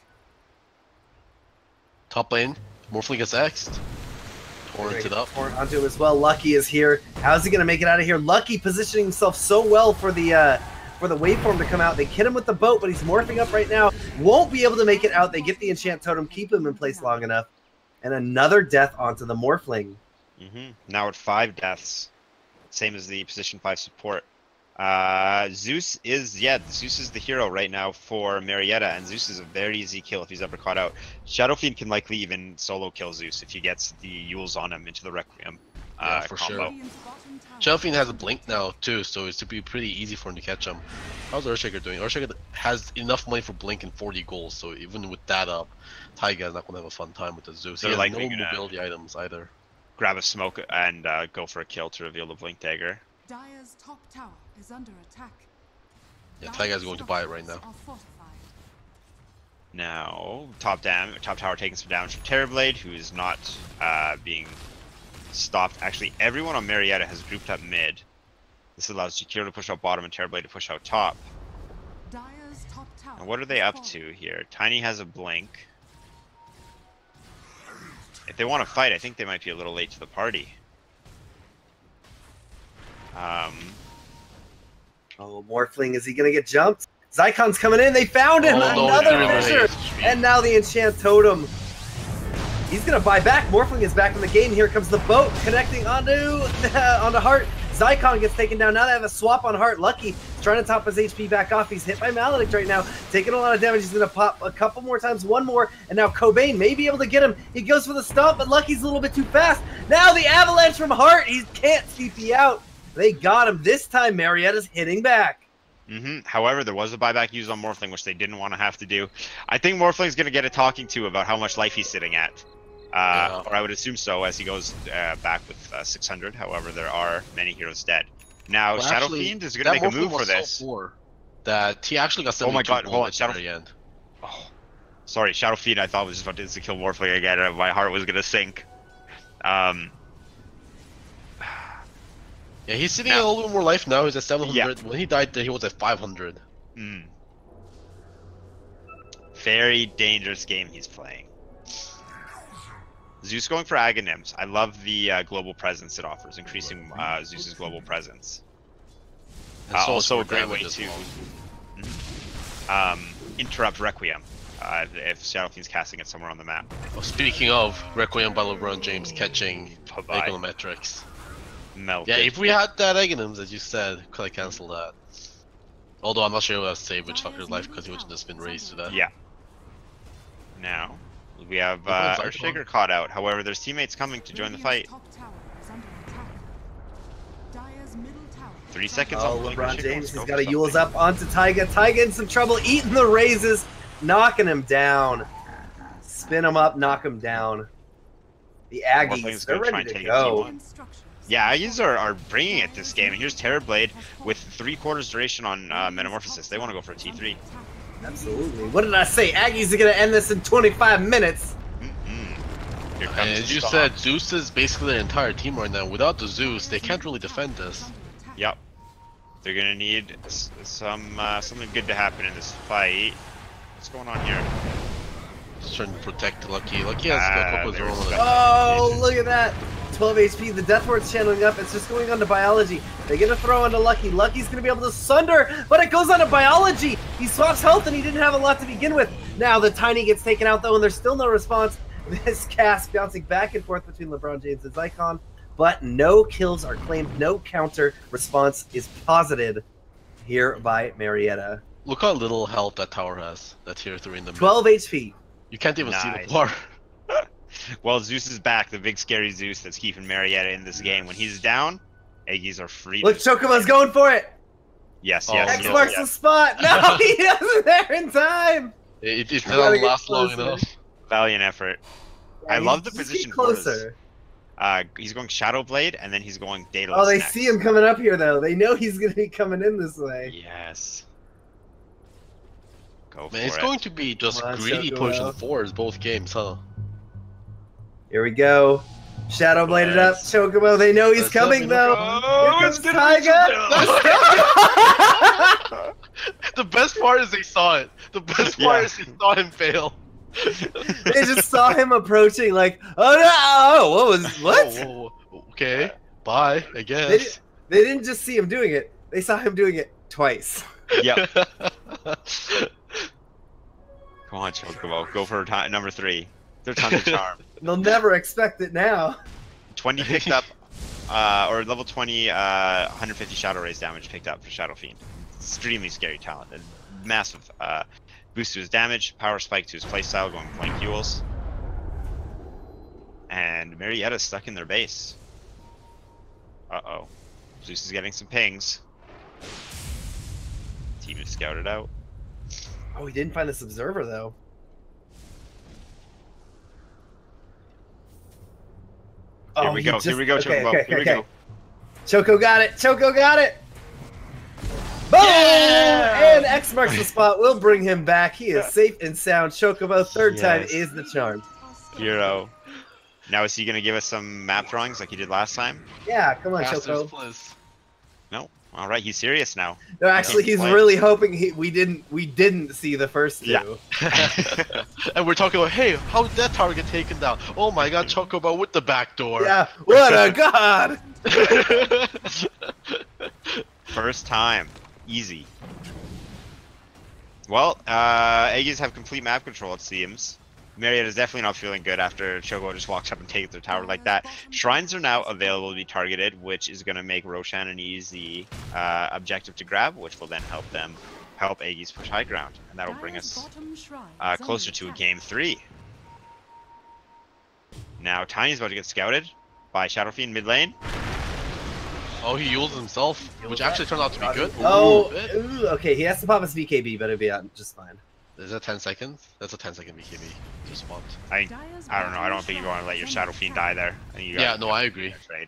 Top lane, Morphling gets X'd. Torrent it up.
Torrent onto him as well. Lucky is here. How's he going to make it out of here? Lucky positioning himself so well for the waveform to come out. They hit him with the boat, but he's morphing up right now. Won't be able to make it out. They get the enchant totem, keep him in place long enough. And another death onto the Morphling.
Now at 5 deaths. Same as the position 5 support. Zeus is the hero right now for Marietta, and Zeus is a very easy kill if he's ever caught out. Shadow Fiend can likely even solo kill Zeus if he gets the Yules on him into the Requiem
for
combo.
sure. Shadow Fiend has a blink now too, so it's to be pretty easy for him to catch him. How's Earthshaker doing? Earthshaker has enough money for blink and 40 goals, so even with that up, Taiga is not going to have a fun time with the Zeus. He has no mobility items either.
Grab a smoke and go for a kill to reveal the blink dagger.
Dire's top tower is under attack.
Yeah, Taiga is going to buy it right now.
Now, top tower taking some damage from Terrorblade, who is not being stopped. Actually, everyone on Marietta has grouped up mid. This allows Jakiro to push out bottom and Terrorblade to push out top.
Dire's top tower.
And what are they up to here? Tiny has a blink. If they want to fight, I think they might be a little late to the party.
Oh, Morphling, is he going to get jumped? Zykon's coming in. They found him. Another fissure. And now the enchant totem. He's going to buy back. Morphling is back in the game. Here comes the boat connecting onto Heart. Zykon gets taken down. Now they have a swap on Heart. Lucky is trying to top his HP back off. He's hit by Maledict right now. Taking a lot of damage. He's going to pop a couple more times. One more. And now Cobain may be able to get him. He goes for the stomp, but Lucky's a little bit too fast. Now the avalanche from Heart. He can't CP out. They got him. This time Marietta's hitting back.
However, there was a buyback used on Morphling, which they didn't want to have to do. I think Morphling's going to get a talking to about how much life he's sitting at. Or I would assume so, as he goes back with 600. However, there are many heroes dead. Now, well, Shadow Fiend is going to make a move for this.
So that he actually got 72
oh my god, hold on,
Shadow Fiend.
Oh, sorry, Shadow Fiend, I thought was just about to kill Morphling again, and my heart was going to sink.
Yeah, he's sitting at a little bit more life now. He's at 700. Yeah. When he died there, he was at 500.
Very dangerous game he's playing. Zeus going for Aghanim's. I love the global presence it offers, increasing Zeus's global presence. Also a great way to interrupt Requiem if Shadow Fiend's casting it somewhere on the map.
Well, speaking of, Requiem by LeBron James catching Econometrics.
Melted.
Yeah, if we had that Aghanim's, as you said, could I cancel that? Although I'm not sure it would have saved Witch Doctor's life because he would have just been raised to that.
Yeah. Now, we have Earthshaker caught out. However, there's teammates coming to join the fight. 3 seconds on
LeBron James has got a Yules up onto Taiga. Taiga in some trouble, eating the raises, knocking him down. Spin him up, knock him down. The Aggies, they're ready to go.
Yeah, Aggies are bringing it this game. And here's Terrorblade with 3/4 duration on Metamorphosis. They want to go for a T3.
Absolutely. What did I say? Aggies are going to end this in 25 minutes.
Here comes
and as you said, Zeus is basically their entire team right now. Without the Zeus, they can't really defend this.
Yep. They're going to need something good to happen in this fight. What's going on here?
Just trying to protect Lucky. Lucky has a couple of his own.
Oh, look at that. 12 HP. The Death Ward's channeling up. It's just going on to Biology. They get a throw onto Lucky. Lucky's going to be able to sunder, but it goes on to Biology. He swaps health, and he didn't have a lot to begin with. Now the Tiny gets taken out, though, and there's still no response. This cast bouncing back and forth between LeBron James and Zykon. but no kills are claimed. No counter response is posited here by Marietta.
Look how little health that tower has. That tier 3 in the mid.
12 HP.
You can't even see
Nice.
the bar.
Well, Zeus is back, the big scary Zeus that's keeping Marietta in this game. When he's down, Aggies are free.
Look, Chocobo's going for it.
Yes,
Oh,
yes.
X
yes,
marks
yes.
the spot. No, he doesn't there in time.
It
gotta
doesn't
get
last long
closer.
enough.
Valiant effort.
Yeah,
I love the
just
position
get
Thor's.
closer.
He's going Shadow Blade, and then he's going Daedalus.
Oh, they
next.
see him coming up here though. They know he's gonna be coming in this way.
Yes. Go for
Man, it's
it.
going to be just
Come on,
greedy
Chocobo.
pushing fours both games, huh?
Here we go. Shadow bladed up.
Nice.
Chocobo. They know he's
Let's
coming though.
Oh,
Here
it's
comes
gonna be
Taiga.
The best part is they saw it. The best part is they saw him fail.
They just saw him approaching like, oh no! Oh, what?
Whoa, okay, bye, I
They,
guess.
they didn't just see him doing it. They saw him doing it twice.
Yep. Come on, Chocobo. Go for number 3. They're tons of charm.
They'll never expect it now.
20 picked up, or level 20, 150 Shadow Raise damage picked up for Shadow Fiend. Extremely scary talent. A massive boost to his damage, power spike to his playstyle, going flank duels. And Marietta's stuck in their base. Uh-oh. Zeus is getting some pings. Team is scouted out.
Oh, he didn't find this observer though.
Here
Oh,
we
he
go,
just-
here we go,
okay,
Chocobo.
okay,
Here we
okay.
go.
Choco got it. Choco got it. Boom!
Yeah!
And X marks the spot. We'll bring him back. He is safe and sound. Chocobo, third time
Yes.
is the charm.
Hero. Now is he going to give us some map drawings like he did last time?
Yeah, come on,
Masters
Choco.
Bliss.
No. All right, he's serious now.
No, actually, he's
Play.
really hoping we didn't see the first two.
Yeah.
And we're talking about, hey, how did that target taken down? Oh my god, Chocobo with the back door.
Yeah, what a god!
First time. Easy. Well, Aggies have complete map control, it seems. Marietta's definitely not feeling good after Chocobo just walks up and takes their tower like that. Shrines are now available to be targeted, which is going to make Ro8 an easy objective to grab, which will then help Aggies push high ground. And that'll bring us closer to a game 3. Now, Tiny's about to get scouted by Shadow Fiend mid lane.
Oh, he healed himself, which actually turned out to be good.
Oh,
Ooh,
ooh, okay, he has to pop his VKB, but it'll be out just fine.
is that 10 seconds? That's a 10-second BKB. Just swapped.
I don't know. I don't think you want to let your Shadow Fiend die there. I think you
Yeah, no, I agree.
Trade.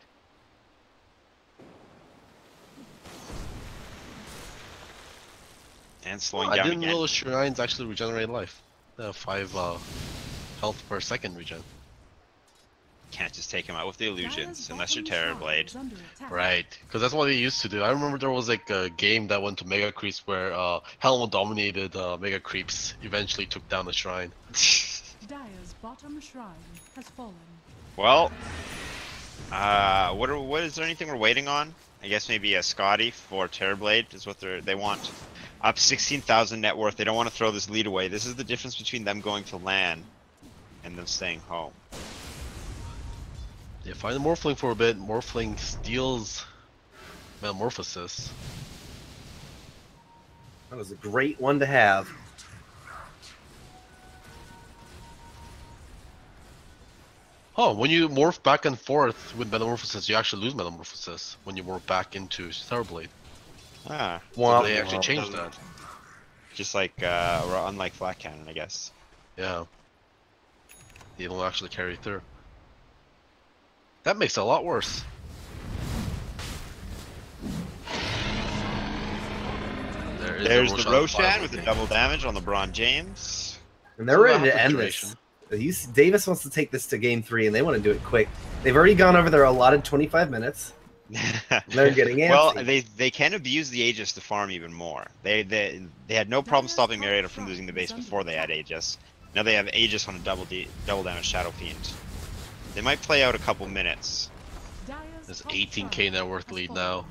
And slowing
I
down
didn't
again.
know the shrines actually regenerate life. They have 5 health per second regen.
Can't just take him out with the illusions unless you're Terror Blade.
Right, because that's what they used to do. I remember there was like a game that went to Mega Creeps where Helm dominated Mega Creeps, eventually took down the shrine.
Dire's bottom shrine has fallen.
Well, what is there anything we're waiting on? I guess maybe a Scotty for Terrorblade is what they want. Up 16,000 net worth. They don't want to throw this lead away. This is the difference between them going to LAN and them staying home.
They find the Morphling for a bit. Morphling steals Metamorphosis.
That was a great one to have.
Oh, when you morph back and forth with Metamorphosis, you actually lose Metamorphosis when you morph back into Thurblade.
Ah,
So they actually changed that.
just like unlike Flat Cannon, I guess.
Yeah. They don't actually carry Thur. That makes it a lot worse.
There's the Ro8 with the double damage on LeBron James.
And they're ready to end this. Davis wants to take this to game 3, and they want to do it quick. They've already gone over their allotted 25 minutes. They're getting antsy.
Well, they can abuse the Aegis to farm even more. They had no problem stopping Marietta from losing the base before they had Aegis. Now they have Aegis on a double damage Shadow Fiend. They might play out a couple minutes.
There's 18k net worth lead now.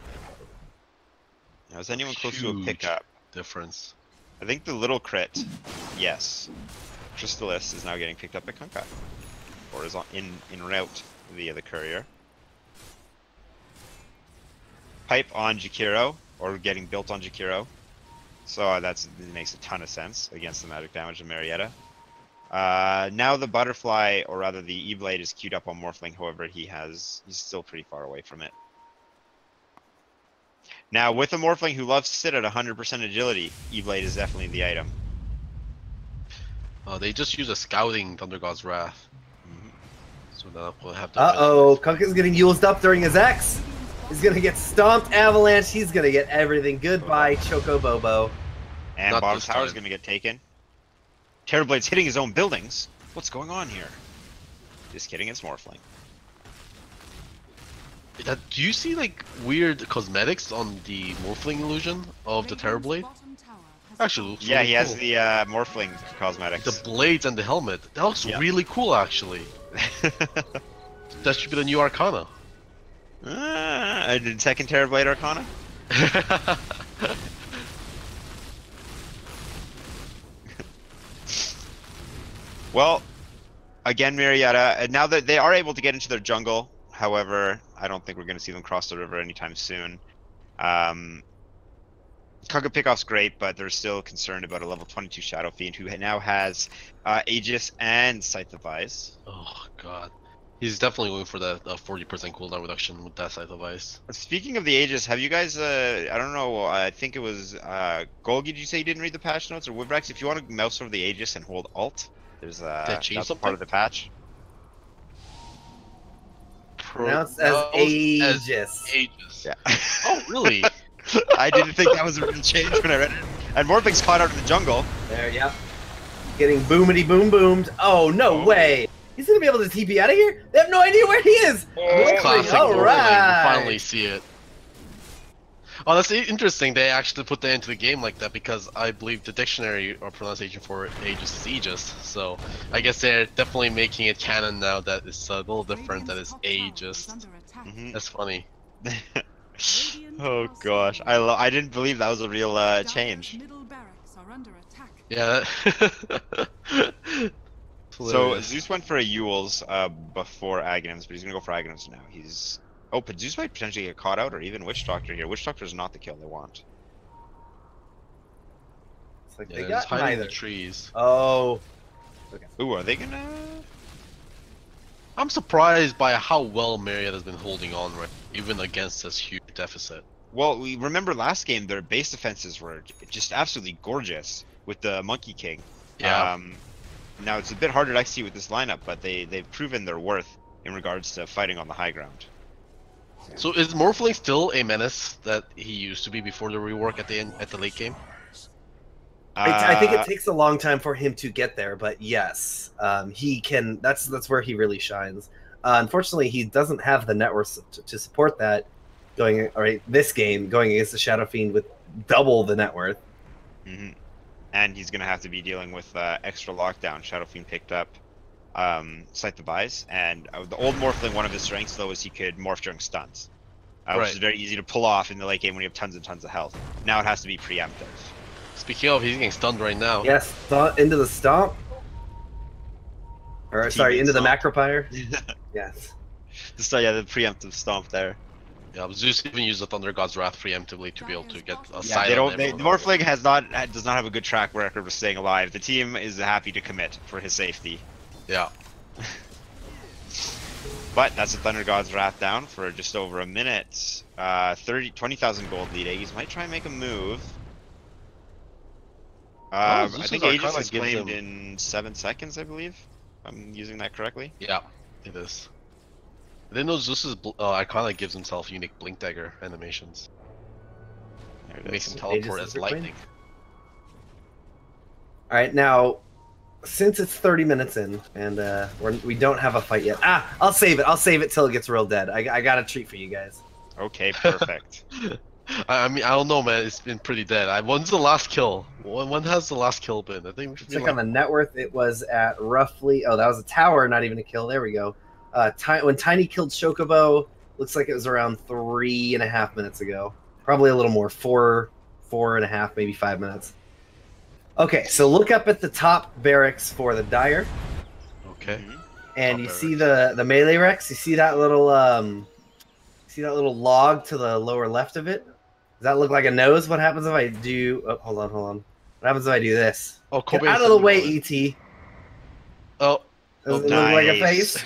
Now, is anyone close to a pickup?
Difference.
I think the little crit, yes. Crystallis is now getting picked up by Kunkka. Or is in route via the courier. pipe on Jakiro, or getting built on Jakiro. So it makes a ton of sense against the magic damage of Marietta. Now the butterfly, or rather the E-Blade, is queued up on Morphling. However, he's still pretty far away from it. Now with a Morphling who loves to sit at 100% agility, E-Blade is definitely the item.
They just use a scouting Thunder God's Wrath. So that will have to.
Kunk is getting used up during his X. He's gonna get stomped Avalanche. He's gonna get everything. Goodbye, Choco Bobo.
And bottom tower is gonna get taken. Terrorblade's hitting his own buildings. What's going on here? Just kidding, it's Morphling.
Do you see like weird cosmetics on the Morphling illusion of the Terrorblade? Actually, looks really
he has
cool.
the Morphling cosmetics.
The blades and the helmet. That looks really cool, actually. That should be the new Arcana.
A second Terrorblade Arcana? Well, again, Marietta, now that they are able to get into their jungle, however, I don't think we're going to see them cross the river anytime soon. Kaga Pickoff's great, but they're still concerned about a level 22 Shadow Fiend who now has Aegis and Scythe of Ice.
Oh god. He's definitely going for the 40% cooldown reduction with that Scythe of Ice.
Speaking of the Aegis, have you guys, I don't know, I think it was, Golgi, did you say you didn't read the patch notes? Or Woodbrax, if you want to mouse over the Aegis and hold Alt, there's that's part of the patch.
Pronounced as Aegis.
Aegis.
Yeah.
Oh, really?
I didn't think that was a real change when I read it. And Morphing's caught out in the jungle.
There, yeah. Getting boomity boom boomed. Oh, no way. He's going to be able to TP out of here? They have no idea where he is.
Classic
all
Morphling.
right.
You finally see it. Oh, that's interesting. They actually put that into the game like that because I believe the dictionary or pronunciation for Aegis is Aegis. So I guess they're definitely making it canon now that it's a little different. That it's Aegis. That's funny.
Oh gosh, I didn't believe that was a real change.
Yeah.
So Zeus went for a Eul's before Aghanims, but he's gonna go for Aghanims now. But Zeus might potentially get caught out, or even Witch Doctor here. Witch Doctor is not the kill they want.
It's like
Yeah,
they
they're
got
hiding in
neither.
the trees.
Oh. Okay.
Ooh, are they gonna?
I'm surprised by how well Marietta has been holding on, right, even against this huge deficit.
Well, we remember last game their base defenses were just absolutely gorgeous with the Monkey King.
Yeah.
Now it's a bit harder to see with this lineup, but they've proven their worth in regards to fighting on the high ground.
So is Morphling still a menace that he used to be before the rework at the late game?
I think it takes a long time for him to get there, but yes, he can. That's where he really shines. Unfortunately, he doesn't have the network to support that. This game going against the Shadow Fiend with double the net worth.
And he's gonna have to be dealing with extra lockdown. Shadow Fiend picked up Scythe of Ice, and the old Morphling, one of his strengths though is he could morph during stuns, which is very easy to pull off in the late game when you have tons and tons of health. Now it has to be preemptive.
Speaking of, he's getting stunned right now.
Yes, into the stomp. Or sorry, into the Macropire. Yes.
So yeah, the preemptive stomp there.
Yeah, Zeus even used the Thunder God's Wrath preemptively to be able to get a side.
The Morphling does not have a good track record of staying alive. The team is happy to commit for his safety.
Yeah.
But that's a Thunder God's Wrath down for just over a minute. 20,000 gold lead. Aegis might try and make a move. I think Aegis is claimed in 7 seconds, I believe. If I'm using that correctly.
Yeah, it is. I didn't know Zeus's Arcana gives himself unique Blink Dagger animations. It makes him teleport as lightning.
Alright, now, since it's 30 minutes in, and we don't have a fight yet. I'll save it. I'll save it till it gets real dead. I got a treat for you guys.
Okay, perfect.
I mean, I don't know, man. It's been pretty dead. When's the last kill? When has the last kill been? I think we should
check on the net worth. It was at roughly. Oh, that was a tower, not even a kill. There we go. When Tiny killed Chocobo, looks like it was around 3.5 minutes ago. Probably a little more, 4.5, maybe 5 minutes. Okay, so look up at the top barracks for the Dire.
Okay.
And you see the melee Rex. You see that little See that little log to the lower left of it? Does that look like a nose? What happens if I do... Oh, hold on. What happens if I do this?
Oh,
Get out of the way, E.T.
Oh.
Does it
nice.
look like a face?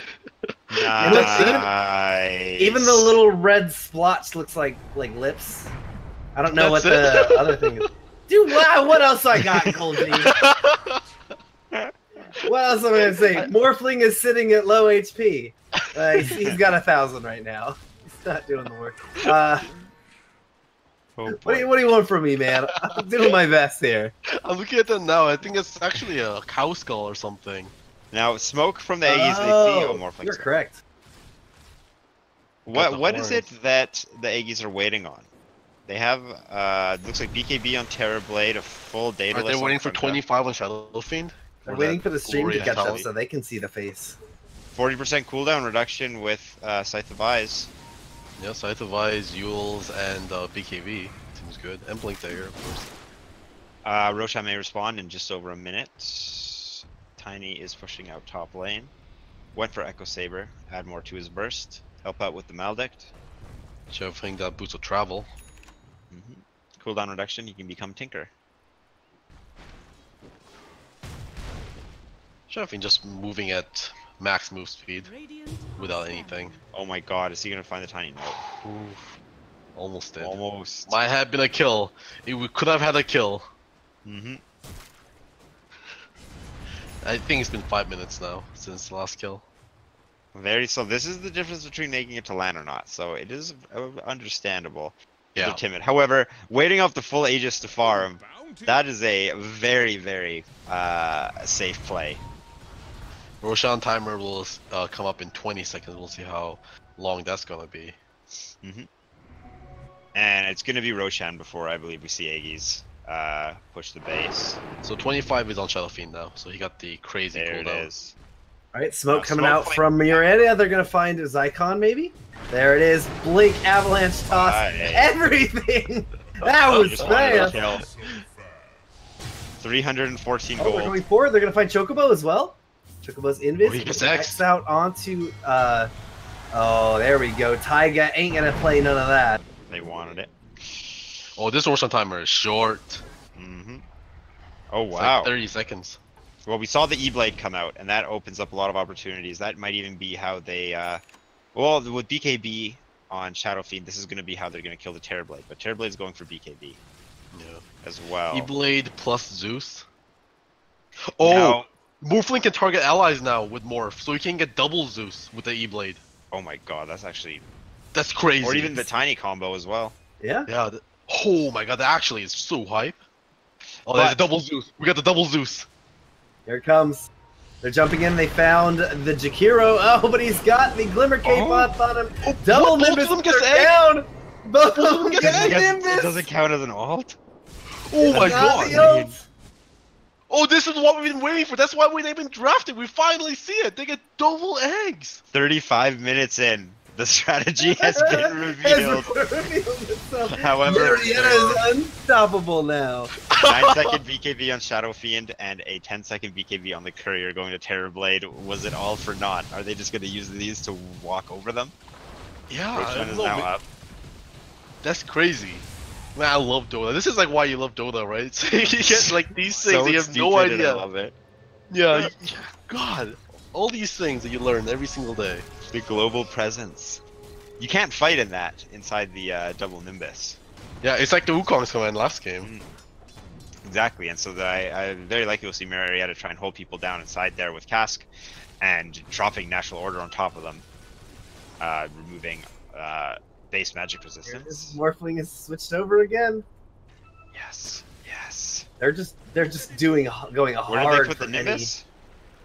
Nice.
Even the little red splotch looks like lips. I don't know what the other thing is. Dude, wow, what else I got, Colgy? What else am I going to say? Morphling is sitting at low HP. He's got 1,000 right now. He's not doing the work. What do you want from me, man? I'm doing my best here.
I'm looking at that now. I think it's actually a cow skull or something.
Now, smoke from the Aggies may see Morphling.
You're correct.
What is it that the Aggies are waiting on? They have, looks like BKB on Terrorblade, a full data list.
Are they waiting for 25 on Shadow Fiend?
They're waiting for the stream to catch up so they can see the face.
40% cooldown reduction with Scythe of Eyes.
Yeah, Scythe of Eyes, Yules, and BKB. Seems good. And Blink Dagger, of course.
Ro8 may respond in just over a minute. Tiny is pushing out top lane. Went for Echo Saber, add more to his burst. Help out with the Maledict.
Shadow Fiend got boost of travel.
Cooldown reduction, you can become Tinker.
Shadow Fiend just moving at max move speed without anything.
Oh my god, is he gonna find the Tiny note?
Oof. Almost did.
Almost.
Might have been a kill. We could have had a kill. I think it's been 5 minutes now since the last kill.
So this is the difference between making it to land or not. So it is understandable.
Yeah.
They're timid. However, waiting off the full Aegis to farm, that is a very, very safe play.
Roshan timer will come up in 20 seconds. We'll see how long that's gonna be.
And it's gonna be Roshan before I believe we see Aggies push the base.
So 25 is on Shadow Fiend now, so he got the crazy
there
cooldown.
It is.
Alright, smoke coming out from Marietta. They're gonna find Zycon maybe? There it is. Blink, avalanche toss, everything! That was fast!
314
gold.
We're
going forward. They're gonna find Chocobo as well. Chocobo's invis. X out onto oh, there we go. Taiga ain't gonna play none of that.
They wanted it.
Oh, this Roshan timer is short.
Oh wow.
Like 30 seconds.
Well, we saw the E-Blade come out, and that opens up a lot of opportunities. That might even be how they, well, with BKB on Shadow Fiend, this is going to be how they're going to kill the Terrorblade. But Terrorblade's going for BKB as well.
E-Blade plus Zeus. Oh, Morphling can target allies now with Morph, so he can get double Zeus with the E-Blade.
Oh my god, that's
crazy.
Or even the Tiny combo as well.
Yeah?
Yeah. Oh my god, that actually is so hype. Oh, there's a double Zeus. We got the double Zeus.
Here it comes. They're jumping in. They found the Jakiro. Oh, but he's got the Glimmer Cape up on him. Double Nimbus down. Both of them get Nimbus.
It doesn't count as an ult.
Oh my god. Oh, this is what we've been waiting for. That's why they've been drafted. We finally see it. They get double eggs.
35 minutes in. The strategy has been revealed. However,
Marietta is unstoppable now.
9-second BKB on Shadow Fiend and a 10-second BKB on the Courier going to Terrorblade. Was it all for naught? Are they just going to use these to walk over them?
Yeah,
Which is now up.
That's crazy. Man, I love Dota. This is like why you love Dota, right? So you get like these things that you have no idea.
I love it.
Yeah, God, all these things that you learn every single day.
The global presence. You can't fight in that inside the double Nimbus.
Yeah, it's like the Wukong's command last game.
Exactly, and so I very likely will see Marietta try and hold people down inside there with Cask, and dropping Natural Order on top of them, removing base magic resistance.
Morphling is switched over again.
Yes.
They're just going hard.
Where did they put the Nimbus?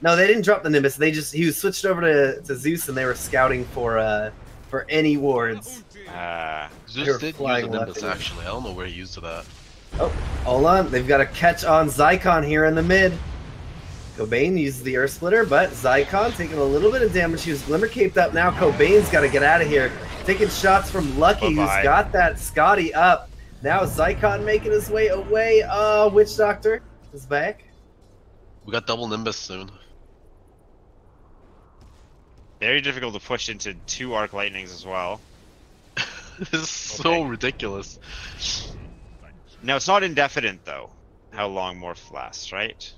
No, they didn't drop the Nimbus. He was switched over to Zeus, and they were scouting for any wards.
Zeus did use the Nimbus actually. I don't know where he used that.
Oh, hold on. They've got a catch on Zycon here in the mid. Cobain used the Earth Splitter, but Zycon taking a little bit of damage. He was Glimmer caped up. Now Cobain's got to get out of here. Taking shots from Lucky, who's got that Scotty up. Now Zycon making his way away. Witch Doctor is back.
We got double Nimbus soon.
Very difficult to push into 2 Arc Lightnings as well.
This is so ridiculous.
Now it's not indefinite though. How long morph lasts, right?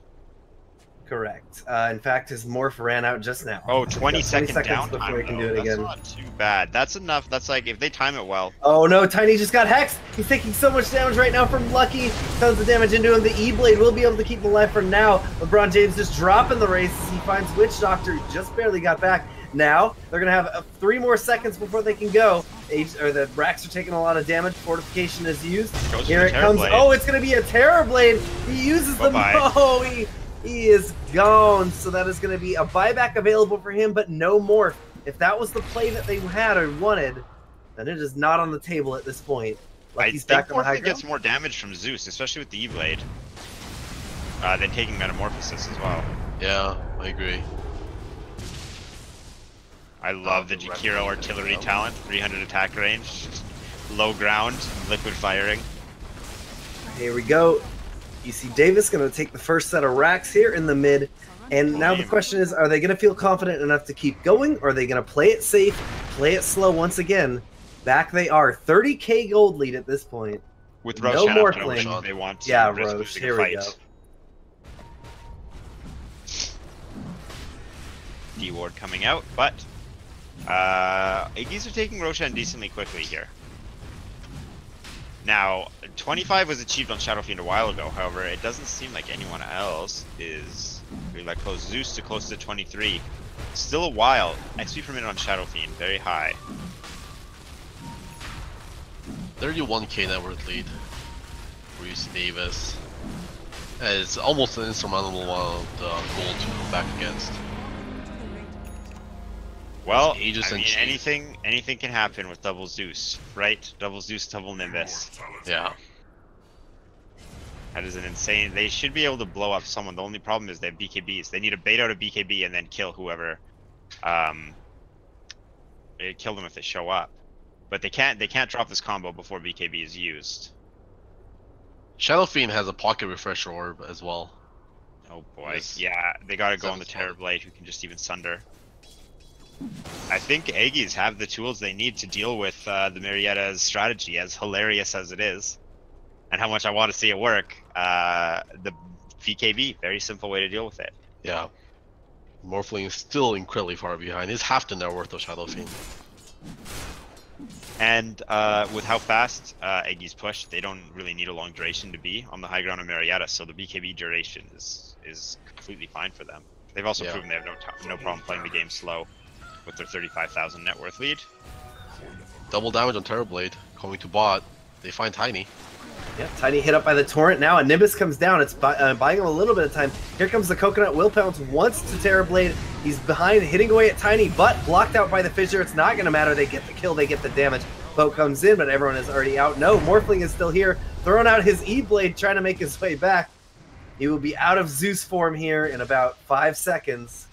Correct. In fact, his morph ran out just now.
Oh, 20 seconds
seconds
downtime
before he can do it
That's
again.
not too bad. That's enough. That's like if they time it well.
Oh no, Tiny just got hexed! He's taking so much damage right now from Lucky. Tons of damage into him. The E-Blade will be able to keep him alive for now. LeBron James just dropping the race as he finds Witch Doctor, who just barely got back. Now, they're going to have 3 more seconds before they can go. The Racks are taking a lot of damage. Fortification is used. Here it comes. Oh, it's going to be a Terror Blade. He uses the... Oh, he is gone. So that is going to be a buyback available for him, but no more. If that was the play that they had or wanted, then it is not on the table at this point.
Lucky's back on the high ground. Gets more damage from Zeus, especially with the E-Blade, than taking Metamorphosis as well.
Yeah, I agree.
I love the Jakiro artillery talent, 300 attack range, low ground, liquid firing.
Here we go. You see Davis going to take the first set of racks here in the mid. And now the question is, are they going to feel confident enough to keep going? Or are they going to play it safe, play it slow once again? Back they are. 30k gold lead at this point.
With Ro8
no more playing.
They want to
Ro8, here we go.
D-Ward coming out, but... Iggy's are taking Roshan decently quickly here. Now, 25 was achieved on Shadow Fiend a while ago, however, it doesn't seem like anyone else is really that close. Zeus to close to 23. Still a while. XP per minute on Shadow Fiend, very high.
31k net worth lead. Reese Davis. It's almost an insurmountable amount of gold to come back against.
Well, I mean, anything can happen with double Zeus, right? Double Zeus, double Nimbus.
Yeah.
That is an insane... They should be able to blow up someone. The only problem is they have BKBs. They need to bait out a BKB and then kill whoever... kill them if they show up. But they can't drop this combo before BKB is used.
Shadow Fiend has a pocket refresher orb as well.
Oh boy, yeah, they gotta go on the Terror Blade, who can just even sunder. I think Aggies have the tools they need to deal with the Marietta's strategy, as hilarious as it is, and how much I want to see it work. The VKB, very simple way to deal with it.
Yeah. Morphling is still incredibly far behind. He's half the net worth of Shadow Fiend.
And with how fast Aggies push, they don't really need a long duration to be on the high ground of Marietta, so the BKB duration is completely fine for them. They've also proven they have no problem playing the game slow with their 35,000 net worth lead.
Double damage on Terror Blade. Coming to bot. They find Tiny.
Yeah, Tiny hit up by the Torrent now, and Nimbus comes down. It's buying him a little bit of time. Here comes the Coconut. Will Pounce once to Terror Blade. He's behind, hitting away at Tiny, but blocked out by the Fissure. It's not going to matter. They get the kill, they get the damage. Boat comes in, but everyone is already out. No, Morphling is still here, throwing out his E-Blade, trying to make his way back. He will be out of Zeus form here in about 5 seconds.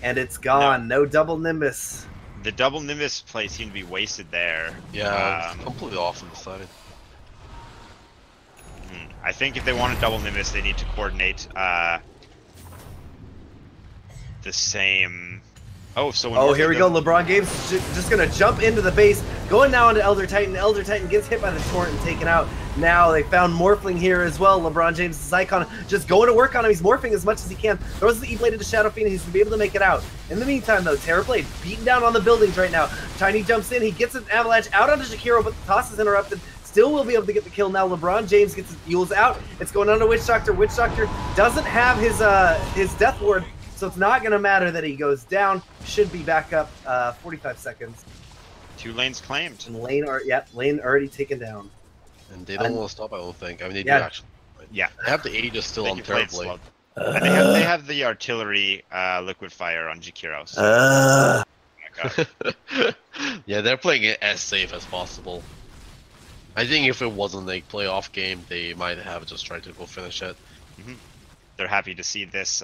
And it's gone. No double Nimbus.
The double Nimbus play seemed to be wasted there.
Yeah, it's completely off on the side.
I think if they want a double Nimbus, they need to coordinate the same... Oh, so
here we go. LeBron James just going to jump into the base. Going now into Elder Titan. Elder Titan gets hit by the Torrent and taken out. Now they found Morphling here as well. LeBron James' icon just going to work on him. He's morphing as much as he can. Throws the E-Blade into Shadow Fiend. He's going to be able to make it out. In the meantime, though, Terror Blade beaten down on the buildings right now. Tiny jumps in. He gets an avalanche out onto Jakiro, but the toss is interrupted. Still will be able to get the kill now. LeBron James gets his Yules out. It's going on to Witch Doctor. Witch Doctor doesn't have his Death Ward, so it's not going to matter that he goes down. Should be back up 45 seconds.
2 lanes claimed.
And lane already taken down.
And they don't want to stop, I don't think. I mean, they do actually.
Yeah.
They have the Aegis still on Terror Blade.
And they have the artillery liquid fire on Jakiro. So.
Yeah, they're playing it as safe as possible. I think if it wasn't a playoff game, they might have just tried to go finish it.
They're happy to see this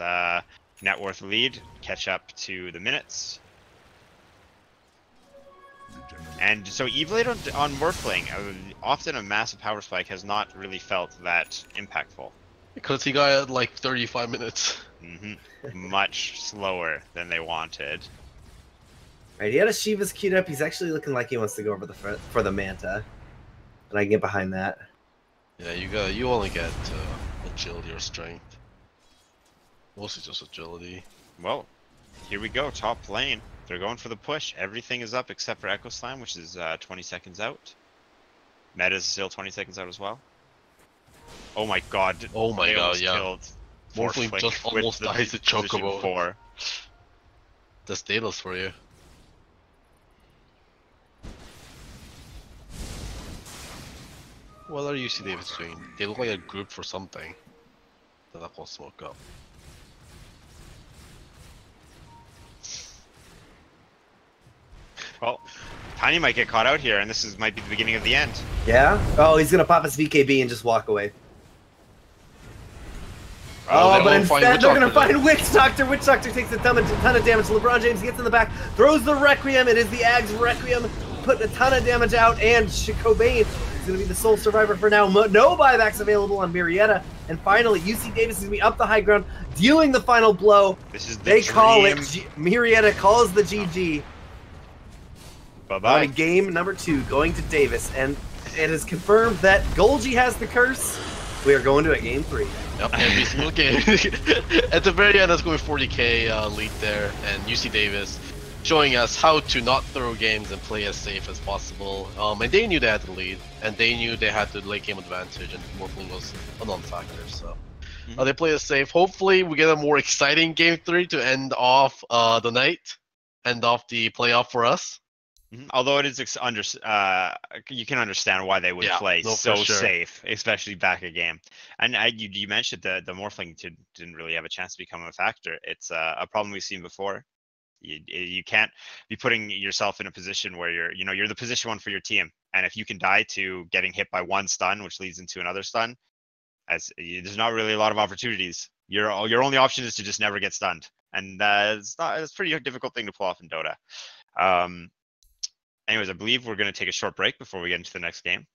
net worth lead catch up to the minutes. And so E-Blade on Morphling, often a massive power spike, has not really felt that impactful.
Because he got like 35 minutes.
Much slower than they wanted.
Right, he had a Shiva's queued up. He's actually looking like he wants to go over for the Manta. And I can get behind that.
Yeah, you only get agility or strength. Mostly just agility.
Well, here we go, top lane. They're going for the push. Everything is up except for Echo Slam, which is 20 seconds out. Meta's still 20 seconds out as well. Oh my god.
Oh my god, yeah.
Killed
Morphling just almost dies to Chocobo.
4.
That's Daedalus for you. What are UC Davis doing? They look like a group for something. Then I will smoke up.
Well, Tiny might get caught out here, and this might be the beginning of the end.
Yeah? Oh, he's gonna pop his VKB and just walk away.
Oh,
but instead they're gonna find Witch Doctor. Witch Doctor takes a ton of damage. LeBron James gets in the back, throws the Requiem. It is the Ag's Requiem, putting a ton of damage out, and Cobain is gonna be the sole survivor for now. No buybacks available on Marietta, and finally UC Davis is gonna be up the high ground, dealing the final blow.
This is
they call it. Marietta calls the GG.
Bye-bye.
Game number 2 going to Davis, and it is confirmed that Golgi has the curse. We are going to a game 3.
Yep, every single game. At the very end, that's going 40k lead there, and UC Davis showing us how to not throw games and play as safe as possible. And they knew they had the lead, and they knew they had the late game advantage, and Morphling was a non-factor. So they play it safe. Hopefully, we get a more exciting game 3 to end off the night, end off the playoff for us.
Although it is you can understand why they would play so safe, especially back a game. And you mentioned the Morphling didn't really have a chance to become a factor. It's a problem we've seen before. You can't be putting yourself in a position where you're the position 1 for your team, and if you can die to getting hit by 1 stun, which leads into another stun, there's not really a lot of opportunities. Your only option is to just never get stunned, and it's a pretty difficult thing to pull off in Dota. Anyways, I believe we're going to take a short break before we get into the next game.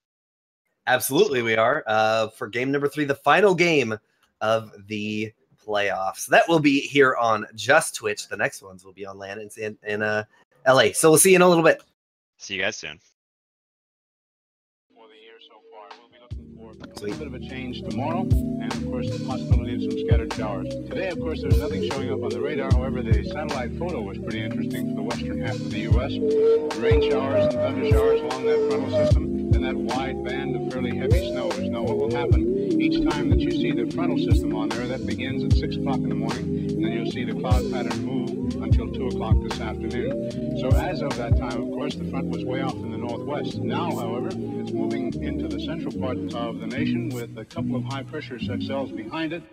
Absolutely, we are. For game number 3, the final game of the playoffs. That will be here on Just Twitch. The next ones will be on LAN in LA. So we'll see you in a little bit.
See you guys soon.
A little bit of a change tomorrow, and of course the possibility of some scattered showers. Today, of course, there's nothing showing up on the radar. However, the satellite photo was pretty interesting for the western half of the U.S. Rain showers and thunder showers along that frontal system, and that wide band of fairly heavy snows. Now, what will happen each time that you see the frontal system on there? That begins at 6 o'clock in the morning, and then you'll see the cloud pattern move until 2 o'clock this afternoon. So as of that time, of course, the front was way off in the northwest. Now, however, it's moving into the central part of the nation with a couple of high-pressure cells behind it.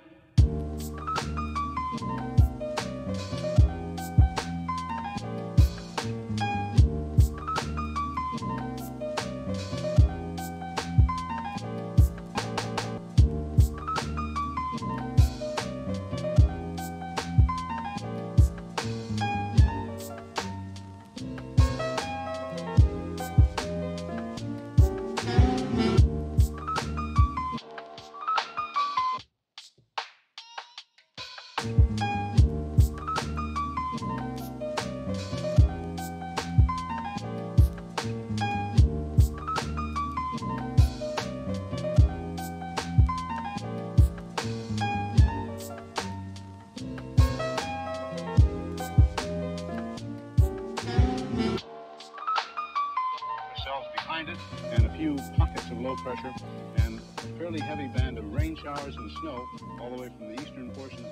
And a few pockets of low pressure and a fairly heavy band of rain showers and snow all the way from the eastern portions